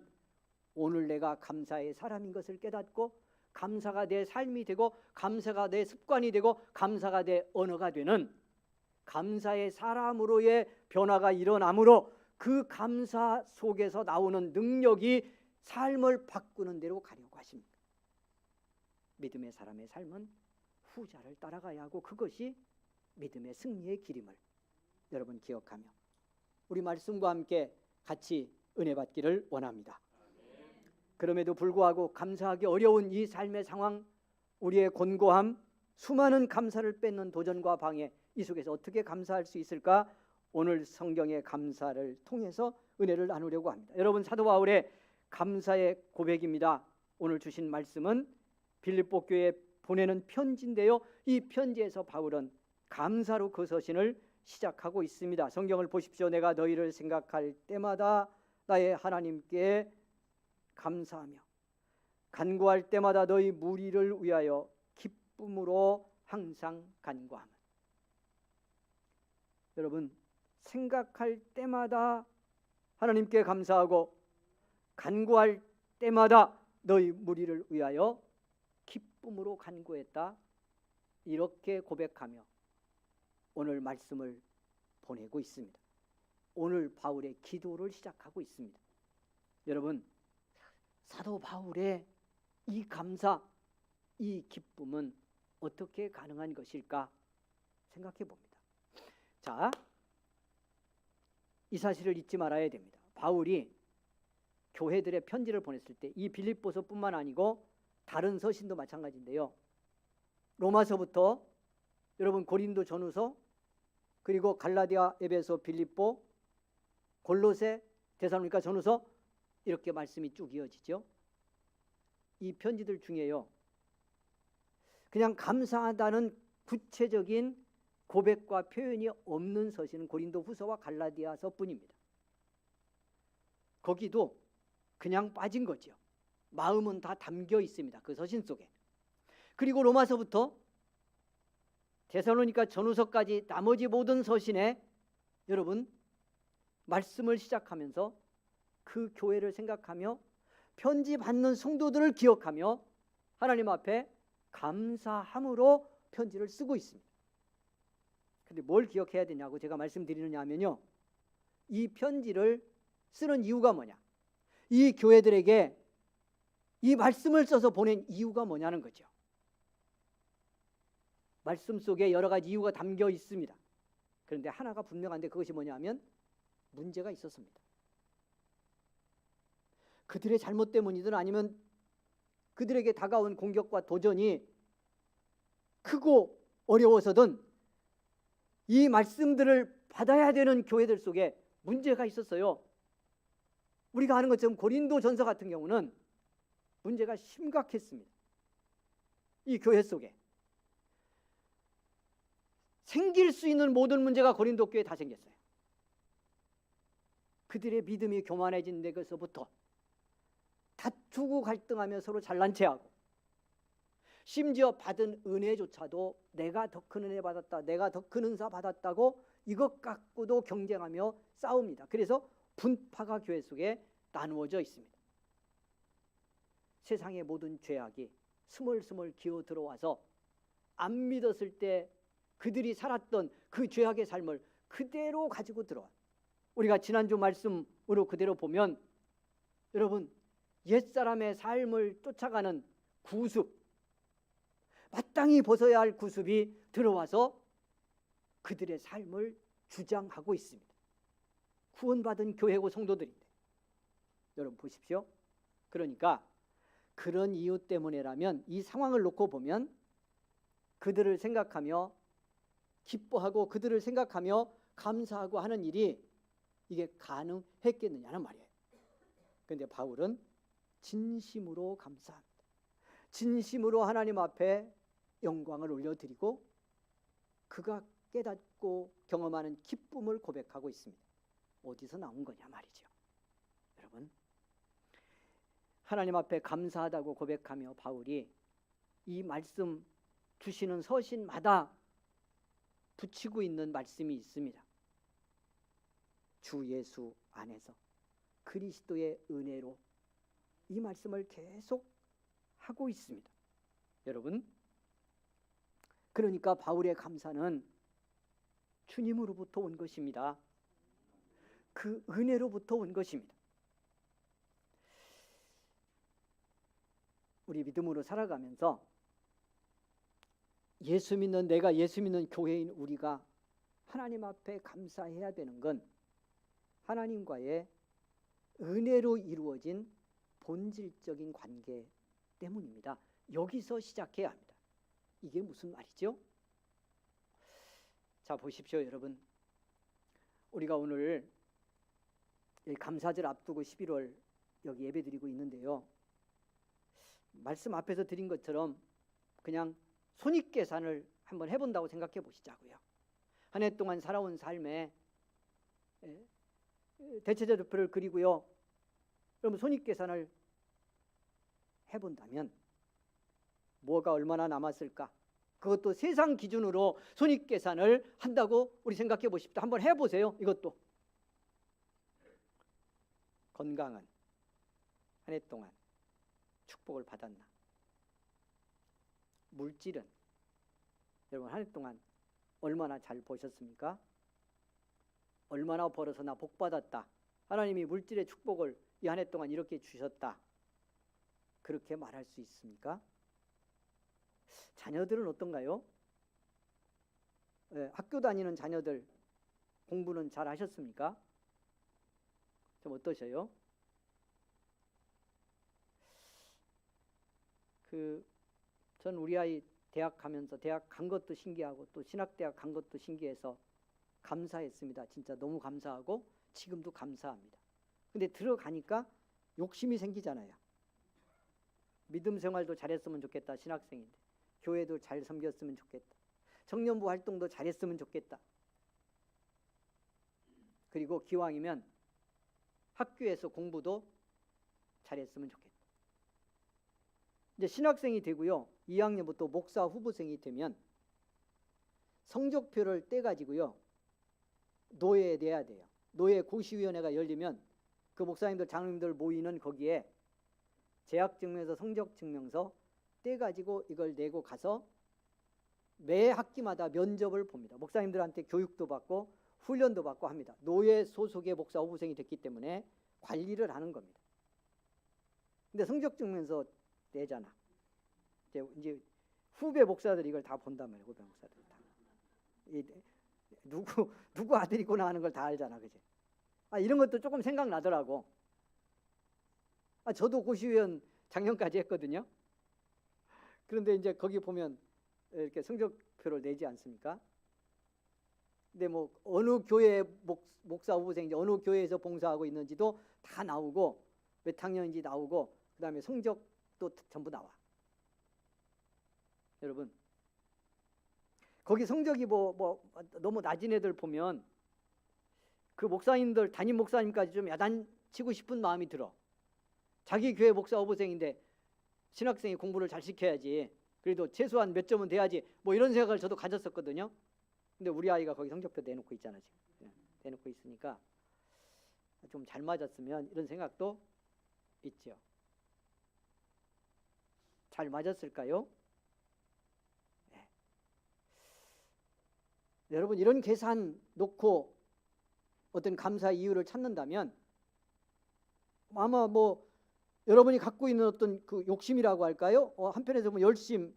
오늘 내가 감사의 사람인 것을 깨닫고 감사가 내 삶이 되고 감사가 내 습관이 되고 감사가 내 언어가 되는 감사의 사람으로의 변화가 일어나므로 그 감사 속에서 나오는 능력이 삶을 바꾸는 대로 가려고 하십니다. 믿음의 사람의 삶은 후자를 따라가야 하고 그것이 믿음의 승리의 길임을 여러분 기억하며 우리 말씀과 함께 같이 은혜 받기를 원합니다. 그럼에도 불구하고 감사하기 어려운 이 삶의 상황, 우리의 곤고함, 수많은 감사를 뺏는 도전과 방해, 이 속에서 어떻게 감사할 수 있을까? 오늘 성경의 감사를 통해서 은혜를 나누려고 합니다. 여러분, 사도 바울의 감사의 고백입니다. 오늘 주신 말씀은 빌립보 교회에 보내는 편지인데요. 이 편지에서 바울은 감사로 그 서신을 시작하고 있습니다. 성경을 보십시오. 내가 너희를 생각할 때마다 나의 하나님께 감사하며 간구할 때마다 너희 무리를 위하여 기쁨으로 항상 간구하며. 여러분, 생각할 때마다 하나님께 감사하고 간구할 때마다 너희 무리를 위하여 기쁨으로 간구했다. 이렇게 고백하며 오늘 말씀을 보내고 있습니다. 오늘 바울의 기도를 시작하고 있습니다. 여러분, 사도 바울의 이 감사, 이 기쁨은 어떻게 가능한 것일까 생각해 봅니다. 자, 이 사실을 잊지 말아야 됩니다. 바울이 교회들의 편지를 보냈을 때 이 빌립보서뿐만 아니고 다른 서신도 마찬가지인데요. 로마서부터 여러분 고린도 전후서, 그리고 갈라디아, 에베소, 빌립보, 골로새, 데살로니가 전후서, 이렇게 말씀이 쭉 이어지죠. 이 편지들 중에요, 그냥 감사하다는 구체적인 고백과 표현이 없는 서신은 고린도 후서와 갈라디아서 뿐입니다. 거기도 그냥 빠진 거죠. 마음은 다 담겨 있습니다, 그 서신 속에. 그리고 로마서부터 데살로니가 전후서까지 나머지 모든 서신에 여러분 말씀을 시작하면서 그 교회를 생각하며 편지 받는 성도들을 기억하며 하나님 앞에 감사함으로 편지를 쓰고 있습니다. 근데 뭘 기억해야 되냐고 제가 말씀드리느냐 하면요, 이 편지를 쓰는 이유가 뭐냐, 이 교회들에게 이 말씀을 써서 보낸 이유가 뭐냐는 거죠. 말씀 속에 여러 가지 이유가 담겨 있습니다. 그런데 하나가 분명한데 그것이 뭐냐면 문제가 있었습니다. 그들의 잘못 때문이든 아니면 그들에게 다가온 공격과 도전이 크고 어려워서든 이 말씀들을 받아야 되는 교회들 속에 문제가 있었어요. 우리가 아는 것처럼 고린도 전서 같은 경우는 문제가 심각했습니다. 이 교회 속에 생길 수 있는 모든 문제가 고린도 교회에 다 생겼어요. 그들의 믿음이 교만해진 데서부터 다투고 갈등하며 서로 잘난 체하고, 심지어 받은 은혜조차도 내가 더 큰 은혜 받았다, 내가 더 큰 은사 받았다고 이것 갖고도 경쟁하며 싸웁니다. 그래서 분파가 교회 속에 나누어져 있습니다. 세상의 모든 죄악이 스멀스멀 기어 들어와서 안 믿었을 때 그들이 살았던 그 죄악의 삶을 그대로 가지고 들어와. 우리가 지난주 말씀으로 그대로 보면 여러분, 옛사람의 삶을 쫓아가는 구습, 마땅히 벗어야 할 구습이 들어와서 그들의 삶을 주장하고 있습니다. 구원받은 교회고 성도들인데. 여러분 보십시오. 그러니까 그런 이유 때문에라면 이 상황을 놓고 보면 그들을 생각하며 기뻐하고 그들을 생각하며 감사하고 하는 일이 이게 가능했겠느냐는 말이에요. 그런데 바울은 진심으로 감사합니다. 진심으로 하나님 앞에 영광을 올려드리고 그가 깨닫고 경험하는 기쁨을 고백하고 있습니다. 어디서 나온 거냐 말이죠. 여러분, 하나님 앞에 감사하다고 고백하며 바울이 이 말씀 주시는 서신마다 붙이고 있는 말씀이 있습니다. 주 예수 안에서 그리스도의 은혜로, 이 말씀을 계속 하고 있습니다. 여러분, 그러니까 바울의 감사는 주님으로부터 온 것입니다. 그 은혜로부터 온 것입니다. 우리 믿음으로 살아가면서 예수 믿는 내가, 예수 믿는 교회인 우리가 하나님 앞에 감사해야 되는 건 하나님과의 은혜로 이루어진 본질적인 관계 때문입니다. 여기서 시작해야 합니다. 이게 무슨 말이죠? 자, 보십시오 여러분. 우리가 오늘 감사절 앞두고 11월 여기 예배드리고 있는데요, 말씀 앞에서 드린 것처럼 그냥 손익계산을 한번 해본다고 생각해 보시자고요. 한 해 동안 살아온 삶에 대체제도표를 그리고요, 그러면 손익계산을 해본다면 뭐가 얼마나 남았을까? 그것도 세상 기준으로 손익계산을 한다고 우리 생각해 보십시오. 한번 해보세요. 이것도 건강은 한 해 동안 축복을 받았나? 물질은 여러분 한 해 동안 얼마나 잘 보셨습니까? 얼마나 벌어서 나 복 받았다, 하나님이 물질의 축복을 이 한 해 동안 이렇게 주셨다, 그렇게 말할 수 있습니까? 자녀들은 어떤가요? 학교 다니는 자녀들 공부는 잘 하셨습니까? 좀 어떠셔요? 전 우리 아이 대학 가면서 대학 간 것도 신기하고 또 신학대학 간 것도 신기해서 감사했습니다. 진짜 너무 감사하고 지금도 감사합니다. 근데 들어가니까 욕심이 생기잖아요. 믿음 생활도 잘했으면 좋겠다. 신학생인데 교회도 잘 섬겼으면 좋겠다. 청년부 활동도 잘했으면 좋겠다. 그리고 기왕이면 학교에서 공부도 잘했으면 좋겠다. 이제 신학생이 되고요. 2학년부터 목사 후보생이 되면 성적표를 떼가지고요. 노예에 내야 돼요. 노예 고시위원회가 열리면 그 목사님들 장로님들 모이는 거기에 재학증명서 성적증명서 떼가지고 이걸 내고 가서 매 학기마다 면접을 봅니다. 목사님들한테 교육도 받고 훈련도 받고 합니다. 노예 소속의 목사 후보생이 됐기 때문에 관리를 하는 겁니다. 근데 성적증명서 내잖아. 이제 후배 목사들이 이걸 다 본단 말이에요. 후배 목사들이 다. 누구 아들이구나 하는 걸 다 알잖아, 그지? 이런 것도 조금 생각나더라고. 저도 고시위원 작년까지 했거든요. 그런데 이제 거기 보면 이렇게 성적표를 내지 않습니까? 근데 뭐 어느 교회 목사 후보생인지 어느 교회에서 봉사하고 있는지도 다 나오고 몇 학년인지 나오고 그다음에 성적도 전부 나와. 여러분 거기 성적이 뭐 너무 낮은 애들 보면 그 목사님들 담임 목사님까지 좀 야단치고 싶은 마음이 들어. 자기 교회 목사 후보생인데 신학생이 공부를 잘 시켜야지. 그래도 최소한 몇 점은 돼야지. 뭐 이런 생각을 저도 가졌었거든요. 근데 우리 아이가 거기 성적표 내놓고 있잖아 지금. 내놓고 있으니까 좀 잘 맞았으면 이런 생각도 있죠. 잘 맞았을까요? 네. 여러분 이런 계산 놓고 어떤 감사 이유를 찾는다면 아마 뭐 여러분이 갖고 있는 어떤 그 욕심이라고 할까요? 한편에서 뭐 열심,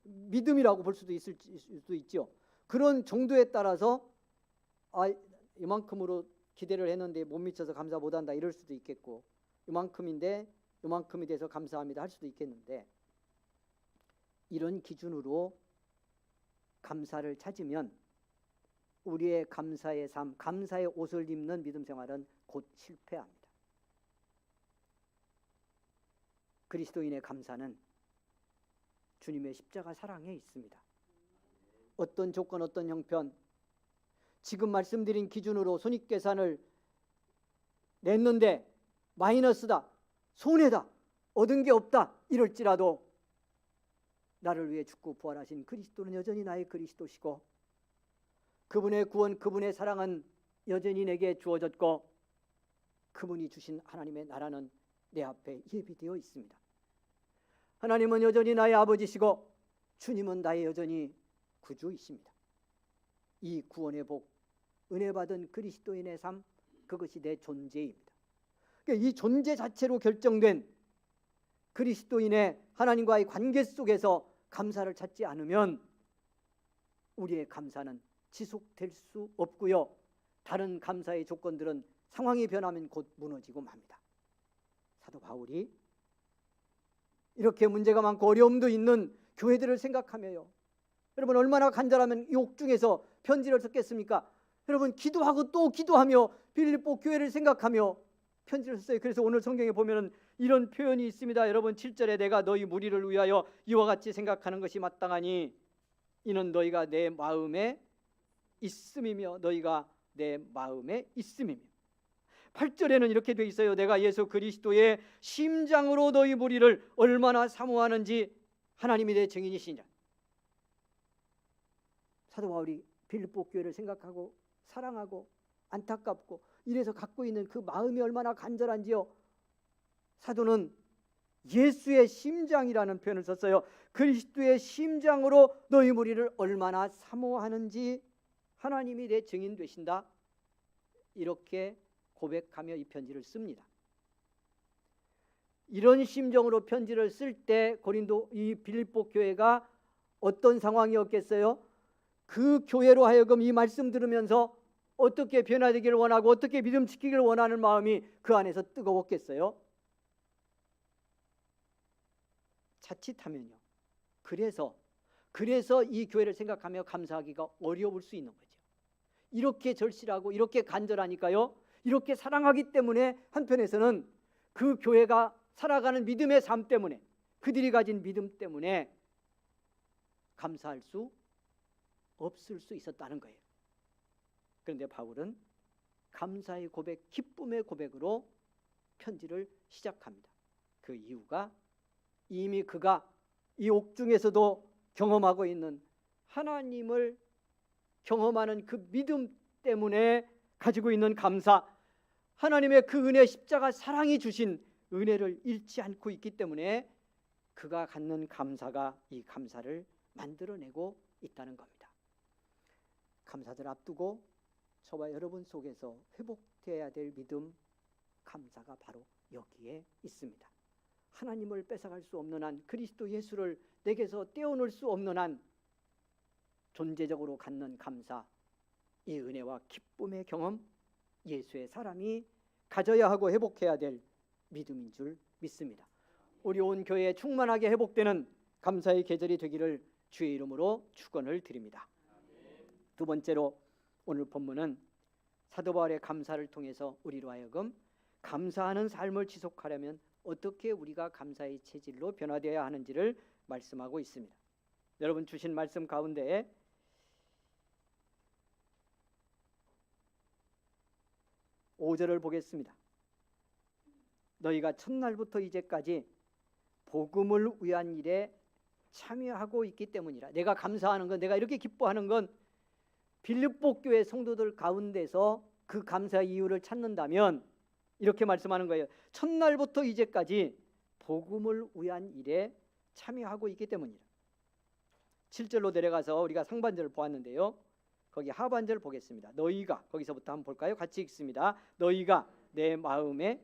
믿음이라고 볼 수도 있을 수도 있죠. 그런 정도에 따라서 이만큼으로 기대를 했는데 못 미쳐서 감사 못한다 이럴 수도 있겠고, 이만큼인데 이만큼이 돼서 감사합니다 할 수도 있겠는데, 이런 기준으로 감사를 찾으면 우리의 감사의 삶, 감사의 옷을 입는 믿음 생활은 곧 실패합니다. 그리스도인의 감사는 주님의 십자가 사랑에 있습니다. 어떤 조건, 어떤 형편, 지금 말씀드린 기준으로 손익계산을 냈는데 마이너스다, 손해다, 얻은 게 없다 이럴지라도 나를 위해 죽고 부활하신 그리스도는 여전히 나의 그리스도시고, 그분의 구원, 그분의 사랑은 여전히 내게 주어졌고, 그분이 주신 하나님의 나라는 내 앞에 예비되어 있습니다. 하나님은 여전히 나의 아버지시고 주님은 나의 여전히 구주이십니다. 이 구원의 복, 은혜 받은 그리스도인의 삶, 그것이 내 존재입니다. 그러니까 이 존재 자체로 결정된 그리스도인의 하나님과의 관계 속에서 감사를 찾지 않으면 우리의 감사는 지속될 수 없고요. 다른 감사의 조건들은 상황이 변하면 곧 무너지고 맙니다. 사도 바울이 이렇게 문제가 많고 어려움도 있는 교회들을 생각하며요. 여러분 얼마나 간절하면 욕 중에서 편지를 썼겠습니까? 여러분 기도하고 또 기도하며 빌립보 교회를 생각하며 편지를 썼어요. 그래서 오늘 성경에 보면은 이런 표현이 있습니다. 여러분 7절에 내가 너희 무리를 위하여 이와 같이 생각하는 것이 마땅하니 이는 너희가 내 마음에 있음이며 너희가 내 마음에 있음이며, 8절에는 이렇게 돼 있어요. 내가 예수 그리스도의 심장으로 너희 무리를 얼마나 사모하는지 하나님이 내 증인이시냐. 사도 바울이 빌립보 교회를 생각하고 사랑하고 안타깝고 이래서 갖고 있는 그 마음이 얼마나 간절한지요. 사도는 예수의 심장이라는 표현을 썼어요. 그리스도의 심장으로 너희 무리를 얼마나 사모하는지 하나님이 내 증인 되신다. 이렇게 고백하며 이 편지를 씁니다. 이런 심정으로 편지를 쓸 때 고린도 이 빌립보 교회가 어떤 상황이었겠어요? 그 교회로 하여금 이 말씀 들으면서 어떻게 변화되기를 원하고 어떻게 믿음 지키기를 원하는 마음이 그 안에서 뜨거웠겠어요? 자칫하면요, 그래서 이 교회를 생각하며 감사하기가 어려울 수 있는 거죠. 이렇게 절실하고 이렇게 간절하니까요, 이렇게 사랑하기 때문에 한편에서는 그 교회가 살아가는 믿음의 삶 때문에, 그들이 가진 믿음 때문에 감사할 수 없을 수 있었다는 거예요. 그런데 바울은 감사의 고백, 기쁨의 고백으로 편지를 시작합니다. 그 이유가 이미 그가 이 옥중에서도 경험하고 있는 하나님을 경험하는 그 믿음 때문에 가지고 있는 감사, 하나님의 그 은혜, 십자가 사랑이 주신 은혜를 잃지 않고 있기 때문에 그가 갖는 감사가 이 감사를 만들어내고 있다는 겁니다. 감사를 앞두고 저와 여러분 속에서 회복되어야 될 믿음, 감사가 바로 여기에 있습니다. 하나님을 뺏어갈 수 없는 한, 그리스도 예수를 내게서 떼어놓을 수 없는 한 존재적으로 갖는 감사, 이 은혜와 기쁨의 경험, 예수의 사람이 가져야 하고 회복해야 될 믿음인 줄 믿습니다. 우리 온 교회에 충만하게 회복되는 감사의 계절이 되기를 주의 이름으로 축원을 드립니다. 두 번째로 오늘 본문은 사도 바울의 감사를 통해서 우리로 하여금 감사하는 삶을 지속하려면 어떻게 우리가 감사의 체질로 변화되어야 하는지를 말씀하고 있습니다. 여러분 주신 말씀 가운데 5절을 보겠습니다. 너희가 첫날부터 이제까지 복음을 위한 일에 참여하고 있기 때문이라. 내가 감사하는 건, 내가 이렇게 기뻐하는 건 빌립보 교회 성도들 가운데서 그 감사의 이유를 찾는다면 이렇게 말씀하는 거예요. 첫날부터 이제까지 복음을 위한 일에 참여하고 있기 때문이라. 7절로 내려가서 우리가 상반절을 보았는데요, 거기 하반절 보겠습니다. 너희가, 거기서부터 한번 볼까요? 같이 읽습니다. 너희가 내 마음에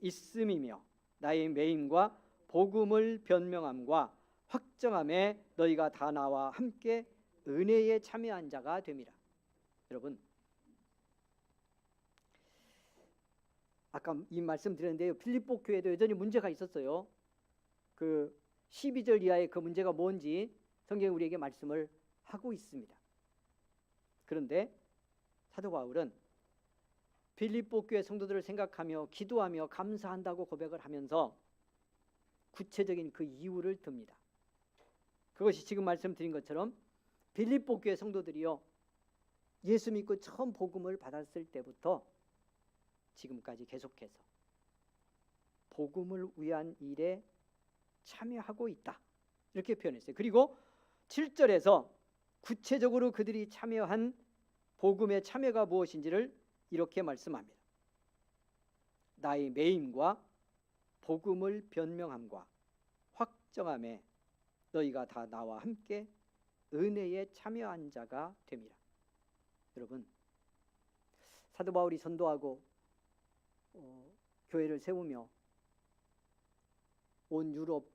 있음이며 나의 매임과 복음을 변명함과 확정함에 너희가 다 나와 함께 은혜에 참여한 자가 됨이라. 여러분, 아까 이 말씀 드렸는데요, 빌립보 교회도 여전히 문제가 있었어요. 그 12절 이하의 그 문제가 뭔지 성경이 우리에게 말씀을 하고 있습니다. 그런데 사도 바울은 빌립보 교회 성도들을 생각하며 기도하며 감사한다고 고백을 하면서 구체적인 그 이유를 듭니다. 그것이 지금 말씀드린 것처럼 빌립보 교회 성도들이요, 예수 믿고 처음 복음을 받았을 때부터 지금까지 계속해서 복음을 위한 일에 참여하고 있다, 이렇게 표현했어요. 그리고 7절에서 구체적으로 그들이 참여한 복음의 참여가 무엇인지를 이렇게 말씀합니다. 나의 매임과 복음을 변명함과 확정함에 너희가 다 나와 함께 은혜에 참여한 자가 됨이라. 여러분, 사도 바울이 전도하고 교회를 세우며 온 유럽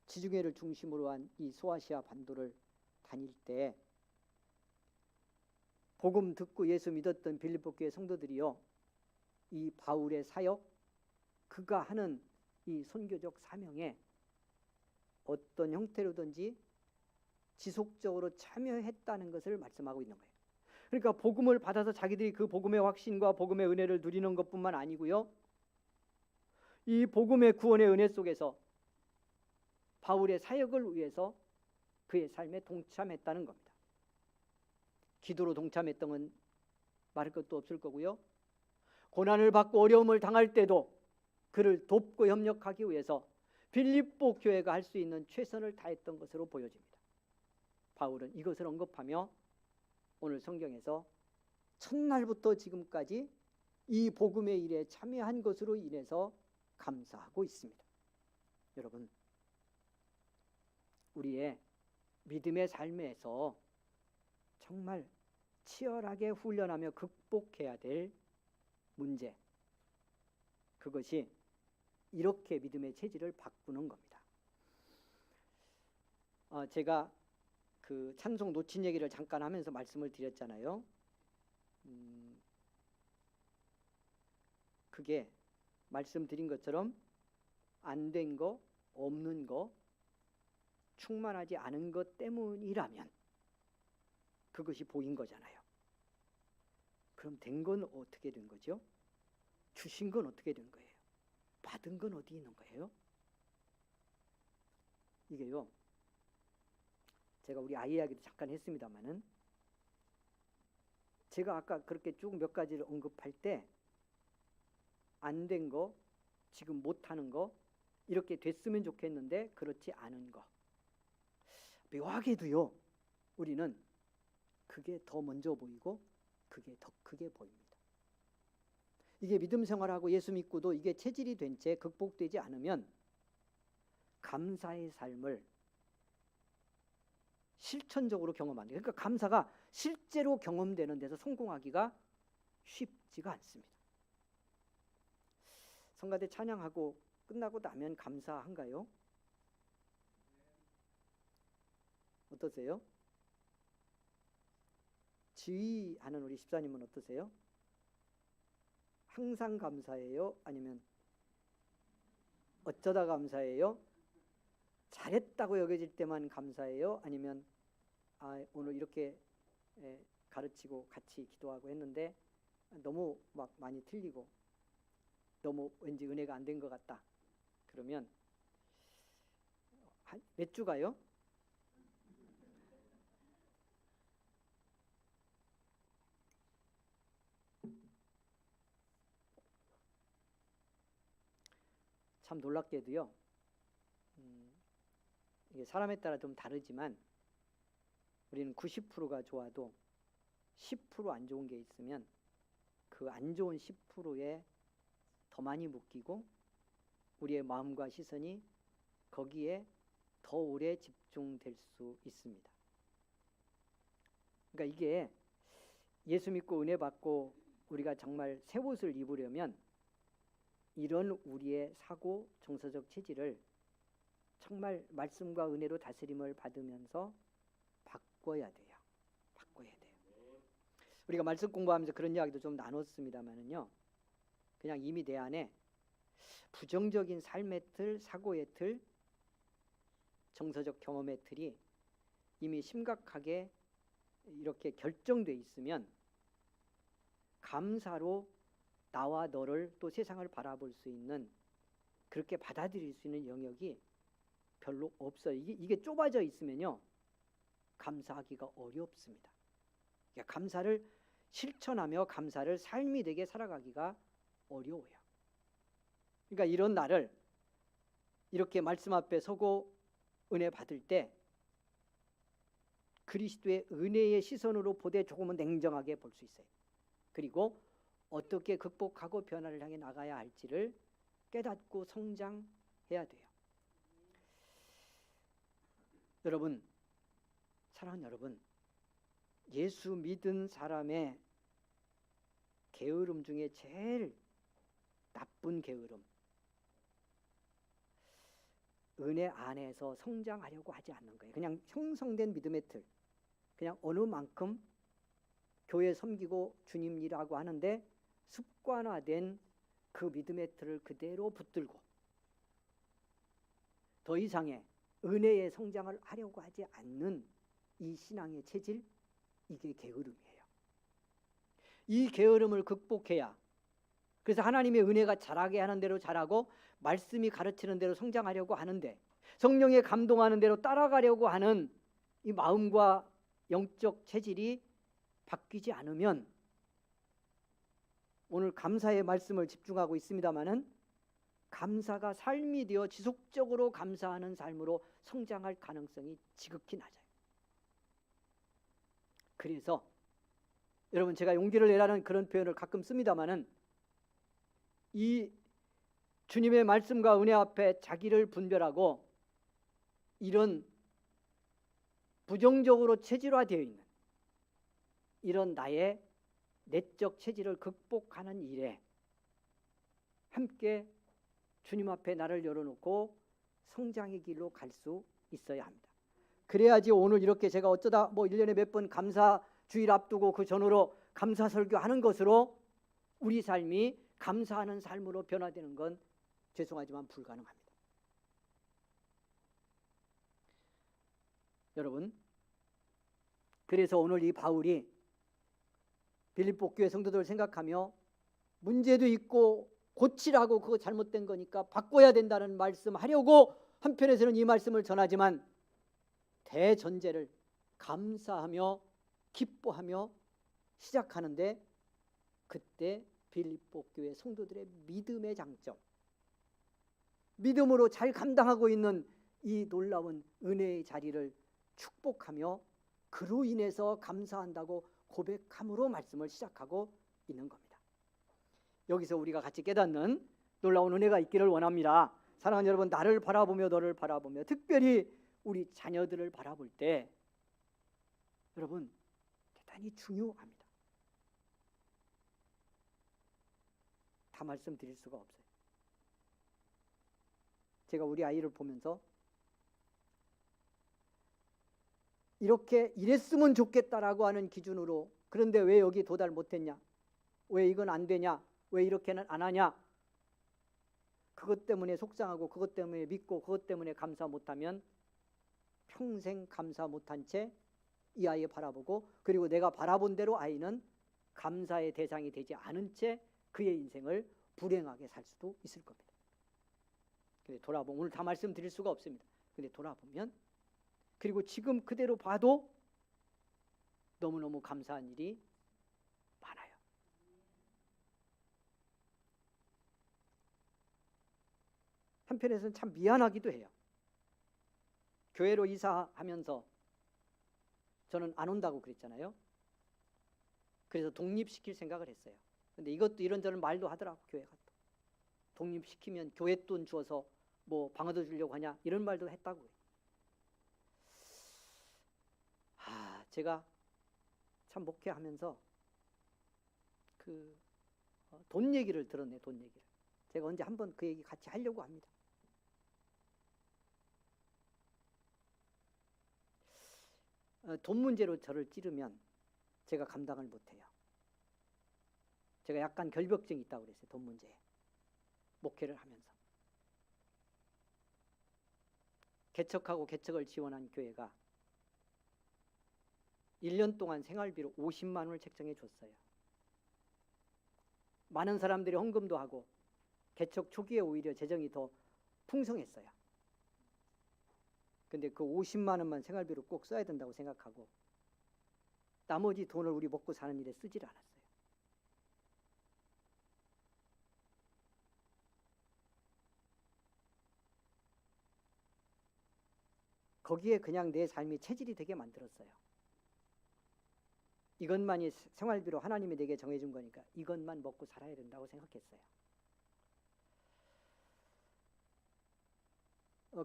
지중해를 중심으로 한 이 소아시아 반도를 다닐 때 복음 듣고 예수 믿었던 빌립보 교회 성도들이요, 이 바울의 사역, 그가 하는 이 선교적 사명에 어떤 형태로든지 지속적으로 참여했다는 것을 말씀하고 있는 거예요. 그러니까 복음을 받아서 자기들이 그 복음의 확신과 복음의 은혜를 누리는 것뿐만 아니고요, 이 복음의 구원의 은혜 속에서 바울의 사역을 위해서 그의 삶에 동참했다는 겁니다. 기도로 동참했던 건 말할 것도 없을 거고요, 고난을 받고 어려움을 당할 때도 그를 돕고 협력하기 위해서 빌립보 교회가 할 수 있는 최선을 다했던 것으로 보여집니다. 바울은 이것을 언급하며 오늘 성경에서 첫날부터 지금까지 이 복음의 일에 참여한 것으로 인해서 감사하고 있습니다. 여러분, 우리의 믿음의 삶에서 정말 치열하게 훈련하며 극복해야 될 문제, 그것이 이렇게 믿음의 체질을 바꾸는 겁니다. 제가 그 찬송 놓친 얘기를 잠깐 하면서 말씀을 드렸잖아요. 그게 말씀드린 것처럼 안 된 거, 없는 거, 충만하지 않은 것 때문이라면 그것이 보인 거잖아요. 그럼 된 건 어떻게 된 거죠? 주신 건 어떻게 된 거예요? 받은 건 어디 있는 거예요? 이게요, 제가 우리 아이 이야기도 잠깐 했습니다마는, 제가 아까 그렇게 쭉 몇 가지를 언급할 때 안 된 거, 지금 못하는 거, 이렇게 됐으면 좋겠는데 그렇지 않은 거, 묘하게도요 우리는 그게 더 먼저 보이고 그게 더 크게 보입니다. 이게 믿음 생활하고 예수 믿고도 이게 체질이 된 채 극복되지 않으면 감사의 삶을 실천적으로 경험하는, 그러니까 감사가 실제로 경험되는 데서 성공하기가 쉽지가 않습니다. 성가대 찬양하고 끝나고 나면 감사한가요? 어떠세요? 지휘하는 우리 집사님은 어떠세요? 항상 감사해요? 아니면 어쩌다 감사해요? 잘했다고 여겨질 때만 감사해요? 아니면 오늘 이렇게 가르치고 같이 기도하고 했는데 너무 막 많이 틀리고 너무 왠지 은혜가 안 된 것 같다, 그러면 몇 주가요? 참 놀랍게도요, 이게 사람에 따라 좀 다르지만 우리는 90%가 좋아도 10% 안 좋은 게 있으면 그 안 좋은 10%에 더 많이 묶이고 우리의 마음과 시선이 거기에 더 오래 집중될 수 있습니다. 그러니까 이게 예수 믿고 은혜 받고 우리가 정말 새 옷을 입으려면 이런 우리의 사고 정서적 체질을 정말 말씀과 은혜로 다스림을 받으면서 바꿔야 돼요. 바꿔야 돼요. 우리가 말씀 공부하면서 그런 이야기도 좀 나눴습니다만은요, 그냥 이미 내 안에 부정적인 삶의 틀, 사고의 틀, 정서적 경험의 틀이 이미 심각하게 이렇게 결정돼 있으면 감사로 나와 너를 또 세상을 바라볼 수 있는, 그렇게 받아들일 수 있는 영역이 별로 없어요. 이게 좁아져 있으면요 감사하기가 어렵습니다. 그러니까 감사를 실천하며 감사를 삶이 되게 살아가기가 어려워요. 그러니까 이런 나를 이렇게 말씀 앞에 서고 은혜 받을 때 그리스도의 은혜의 시선으로 보되 조금은 냉정하게 볼 수 있어요. 그리고 어떻게 극복하고 변화를 향해 나가야 할지를 깨닫고 성장해야 돼요. 여러분, 사랑하는 여러분, 예수 믿은 사람의 게으름 중에 제일 나쁜 게으름, 은혜 안에서 성장하려고 하지 않는 거예요. 그냥 형성된 믿음의 틀, 그냥 어느 만큼 교회 섬기고 주님 일하고 하는데 습관화된 그 믿음의 틀을 그대로 붙들고 더 이상의 은혜의 성장을 하려고 하지 않는 이 신앙의 체질, 이게 게으름이에요. 이 게으름을 극복해야, 그래서 하나님의 은혜가 자라게 하는 대로 자라고 말씀이 가르치는 대로 성장하려고 하는데, 성령의 감동하는 대로 따라가려고 하는 이 마음과 영적 체질이 바뀌지 않으면, 오늘 감사의 말씀을 집중하고 있습니다마는 감사가 삶이 되어 지속적으로 감사하는 삶으로 성장할 가능성이 지극히 낮아요. 그래서 여러분, 제가 용기를 내라는 그런 표현을 가끔 씁니다마는 이 주님의 말씀과 은혜 앞에 자기를 분별하고 이런 부정적으로 체질화되어 있는 이런 나의 내적 체질을 극복하는 일에 함께 주님 앞에 나를 열어놓고 성장의 길로 갈 수 있어야 합니다. 그래야지 오늘 이렇게 제가 어쩌다 1년에 몇 번 감사 주일 앞두고 그 전후로 감사 설교하는 것으로 우리 삶이 감사하는 삶으로 변화되는 건 죄송하지만 불가능합니다. 여러분, 그래서 오늘 이 바울이 빌립보 교회 성도들을 생각하며 문제도 있고 고치라고 그거 잘못된 거니까 바꿔야 된다는 말씀하려고 한편에서는 이 말씀을 전하지만 대전제를 감사하며 기뻐하며 시작하는데 그때 빌립보 교회 성도들의 믿음의 장점, 믿음으로 잘 감당하고 있는 이 놀라운 은혜의 자리를 축복하며 그로 인해서 감사한다고 고백함으로 말씀을 시작하고 있는 겁니다. 여기서 우리가 같이 깨닫는 놀라운 은혜가 있기를 원합니다. 사랑하는 여러분, 나를 바라보며 너를 바라보며 특별히 우리 자녀들을 바라볼 때 여러분 대단히 중요합니다. 다 말씀드릴 수가 없어요. 제가 우리 아이를 보면서 이렇게 이랬으면 좋겠다라고 하는 기준으로, 그런데 왜 여기 도달 못했냐, 왜 이건 안 되냐, 왜 이렇게는 안 하냐, 그것 때문에 속상하고 그것 때문에 믿고 그것 때문에 감사 못하면 평생 감사 못한 채 이 아이 바라보고, 그리고 내가 바라본 대로 아이는 감사의 대상이 되지 않은 채 그의 인생을 불행하게 살 수도 있을 겁니다. 근데 돌아보면, 오늘 다 말씀드릴 수가 없습니다. 근데 돌아보면, 그리고 지금 그대로 봐도 너무너무 감사한 일이 많아요. 한편에서는 참 미안하기도 해요. 교회로 이사하면서 저는 안 온다고 그랬잖아요. 그래서 독립시킬 생각을 했어요. 근데 이것도 이런저런 말도 하더라고. 교회가 또 독립시키면 교회 돈 주어서 뭐 방어도 주려고 하냐, 이런 말도 했다고. 제가 참 목회하면서 돈 얘기를 들었네. 돈 얘기를 제가 언제 한번 그 얘기 같이 하려고 합니다. 돈 문제로 저를 찌르면 제가 감당을 못해요. 제가 약간 결벽증이 있다고 그랬어요. 돈 문제에. 목회를 하면서 개척하고 개척을 지원한 교회가 1년 동안 생활비로 50만 원을 책정해 줬어요. 많은 사람들이 헌금도 하고 개척 초기에 오히려 재정이 더 풍성했어요. 근데 그 50만 원만 생활비로 꼭 써야 된다고 생각하고 나머지 돈을 우리 먹고 사는 일에 쓰질 않았어요. 거기에 그냥 내 삶이 체질이 되게 만들었어요. 이것만이 생활비로 하나님이 내게 정해준 거니까 이것만 먹고 살아야 된다고 생각했어요.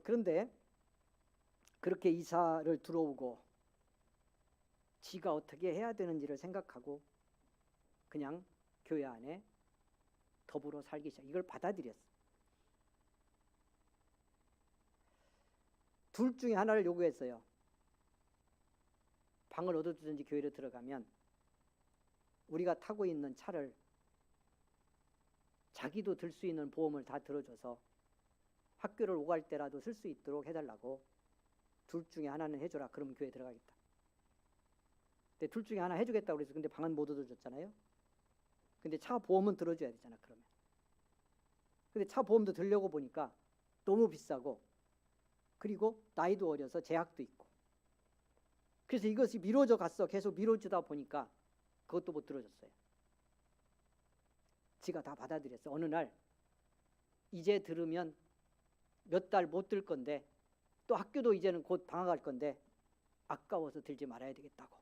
그런데 그렇게 이사를 들어오고 지가 어떻게 해야 되는지를 생각하고 그냥 교회 안에 더불어 살기 시작. 이걸 받아들였어요. 둘 중에 하나를 요구했어요. 방을 얻어주든지 교회로 들어가면 우리가 타고 있는 차를 자기도 들 수 있는 보험을 다 들어줘서 학교를 오갈 때라도 쓸 수 있도록 해달라고. 둘 중에 하나는 해줘라. 그러면 교회 들어가겠다. 근데 둘 중에 하나 해주겠다고 그래서 근데 방은 못 얻어줬잖아요. 근데 차 보험은 들어줘야 되잖아. 그러면. 근데 차 보험도 들려고 보니까 너무 비싸고 그리고 나이도 어려서 제약도 있고. 그래서 이것이 미뤄져 갔어. 계속 미뤄주다 보니까 그것도 못 들어줬어요. 지가 다 받아들였어. 어느 날 이제 들으면 몇 달 못 들 건데 또 학교도 이제는 곧 방학할 건데 아까워서 들지 말아야 되겠다고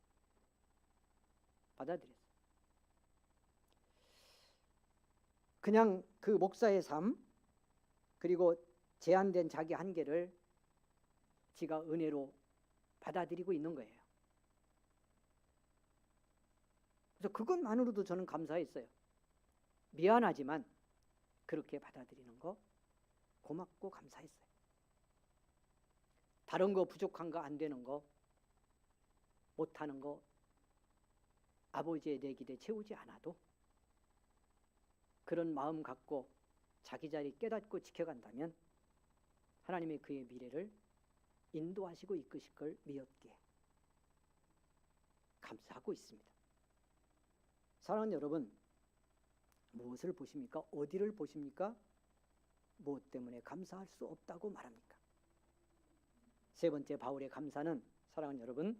받아들였어. 그냥 그 목사의 삶 그리고 제한된 자기 한계를 지가 은혜로 받아들이고 있는 거예요. 그래서 그것만으로도 저는 감사했어요. 미안하지만 그렇게 받아들이는 거 고맙고 감사했어요. 다른 거 부족한 거 안 되는 거 못하는 거 아버지의 내 기대 채우지 않아도 그런 마음 갖고 자기 자리 깨닫고 지켜간다면 하나님의 그의 미래를 인도하시고 이끄실 걸 믿었기에 감사하고 있습니다. 사랑하는 여러분, 무엇을 보십니까? 어디를 보십니까? 무엇 때문에 감사할 수 없다고 말합니까? 세 번째 바울의 감사는 사랑하는 여러분,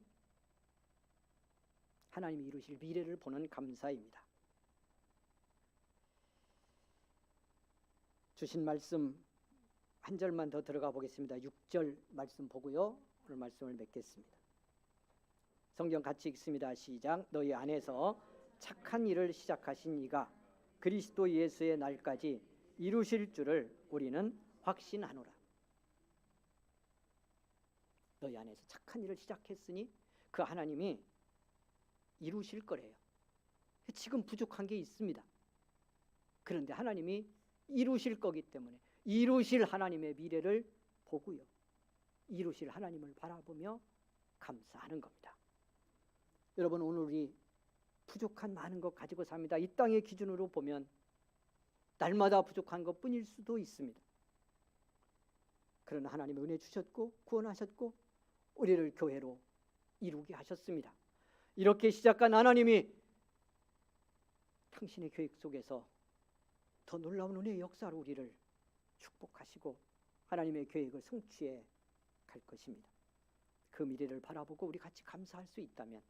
하나님이 이루실 미래를 보는 감사입니다. 주신 말씀 한 절만 더 들어가 보겠습니다. 6절 말씀 보고요, 오늘 말씀을 맺겠습니다. 성경 같이 읽습니다. 시작. 너희 안에서 착한 일을 시작하신 이가 그리스도 예수의 날까지 이루실 줄을 우리는 확신하노라. 너희 안에서 착한 일을 시작했으니 그 하나님이 이루실 거래요. 지금 부족한 게 있습니다. 그런데 하나님이 이루실 거기 때문에 이루실 하나님의 미래를 보고요, 이루실 하나님을 바라보며 감사하는 겁니다. 여러분, 오늘 우리 부족한 많은 것 가지고 삽니다. 이 땅의 기준으로 보면 날마다 부족한 것뿐일 수도 있습니다. 그러나 하나님의 은혜 주셨고 구원하셨고 우리를 교회로 이루게 하셨습니다. 이렇게 시작한 하나님이 당신의 계획 속에서 더 놀라운 은혜의 역사로 우리를 축복하시고 하나님의 계획을 성취해 갈 것입니다. 그 미래를 바라보고 우리 같이 감사할 수 있다면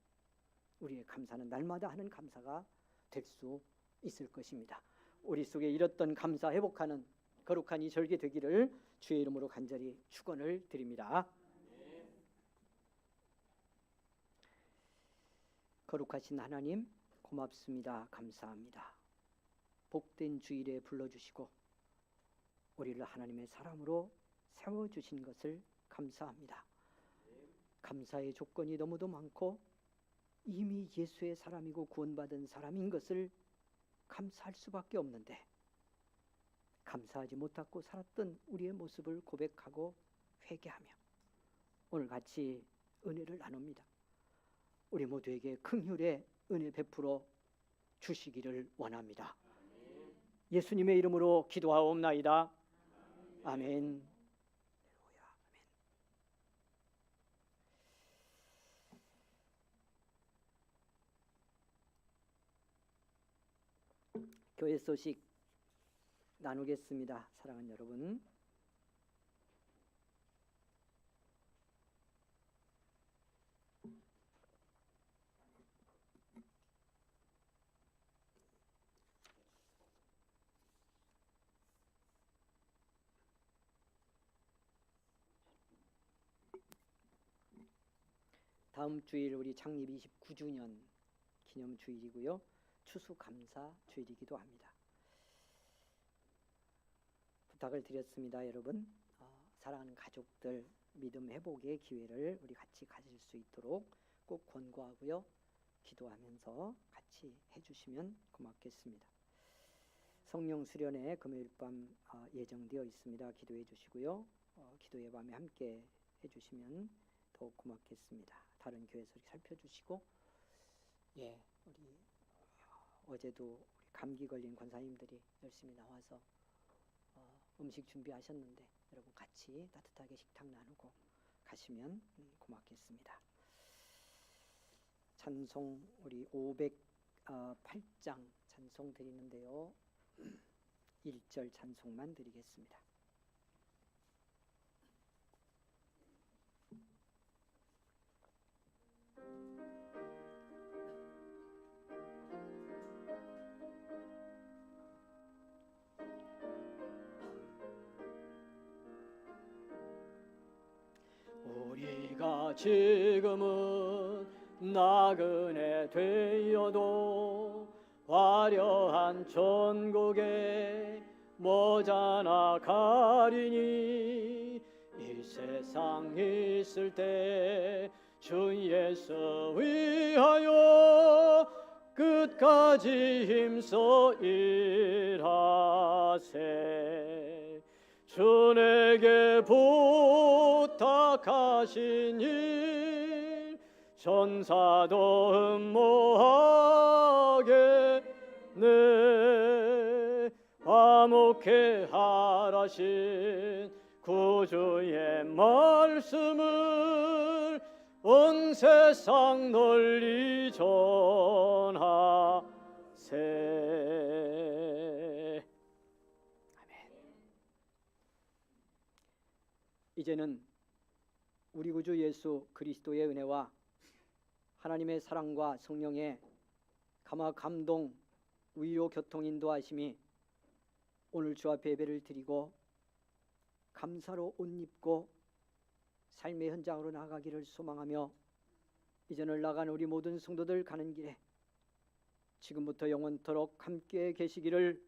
우리의 감사는 날마다 하는 감사가 될 수 있을 것입니다. 우리 속에 잃었던 감사 회복하는 거룩한 이 절기 되기를 주의 이름으로 간절히 축원을 드립니다. 거룩하신 하나님, 고맙습니다. 감사합니다. 복된 주일에 불러주시고 우리를 하나님의 사람으로 세워주신 것을 감사합니다. 감사의 조건이 너무도 많고 이미 예수의 사람이고 구원받은 사람인 것을 감사할 수밖에 없는데 감사하지 못하고 살았던 우리의 모습을 고백하고 회개하며 오늘 같이 은혜를 나눕니다. 우리 모두에게 긍휼의 은혜 베풀어 주시기를 원합니다. 예수님의 이름으로 기도하옵나이다. 아멘. 교회 소식 나누겠습니다. 사랑하는 여러분, 다음 주일 우리 창립 29주년 기념 주일이고요. 추수감사 주일이기도 합니다. 부탁을 드렸습니다. 여러분, 사랑하는 가족들 믿음 회복의 기회를 우리 같이 가질 수 있도록 꼭 권고하고요. 기도하면서 같이 해주시면 고맙겠습니다. 성령 수련회 금요일 밤 예정되어 있습니다. 기도해 주시고요. 기도의 밤에 함께 해주시면 더욱 고맙겠습니다. 다른 교회에서 살펴주시고, 우리 어제도 우리 감기 걸린 권사님들이 열심히 나와서 음식 준비하셨는데 여러분 같이 따뜻하게 식탁 나누고 가시면 고맙겠습니다. 찬송 우리 508장 찬송 드리는데요. 1절 찬송만 드리겠습니다. 우리가 지금은 나그네 되어도 화려한 천국에 머지않아 가리니 이 세상 있을 때 주 예수 위하여 끝까지 힘써 일하세. 주 내게 부탁하신 일 전사도 흠모하겠네. 화목해 하라신 구주의 말씀을 온 세상 널리 전하세. 아멘. 이제는 우리 구주 예수 그리스도의 은혜와 하나님의 사랑과 성령의 감화 감동 위로 교통 인도하심이 오늘 주 앞에 예배를 드리고 감사로 옷 입고 삶의 현장으로 나가기를 소망하며 이전을 나간 우리 모든 성도들 가는 길에 지금부터 영원토록 함께 계시기를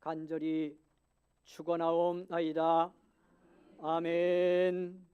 간절히 축원하옵나이다. 아멘.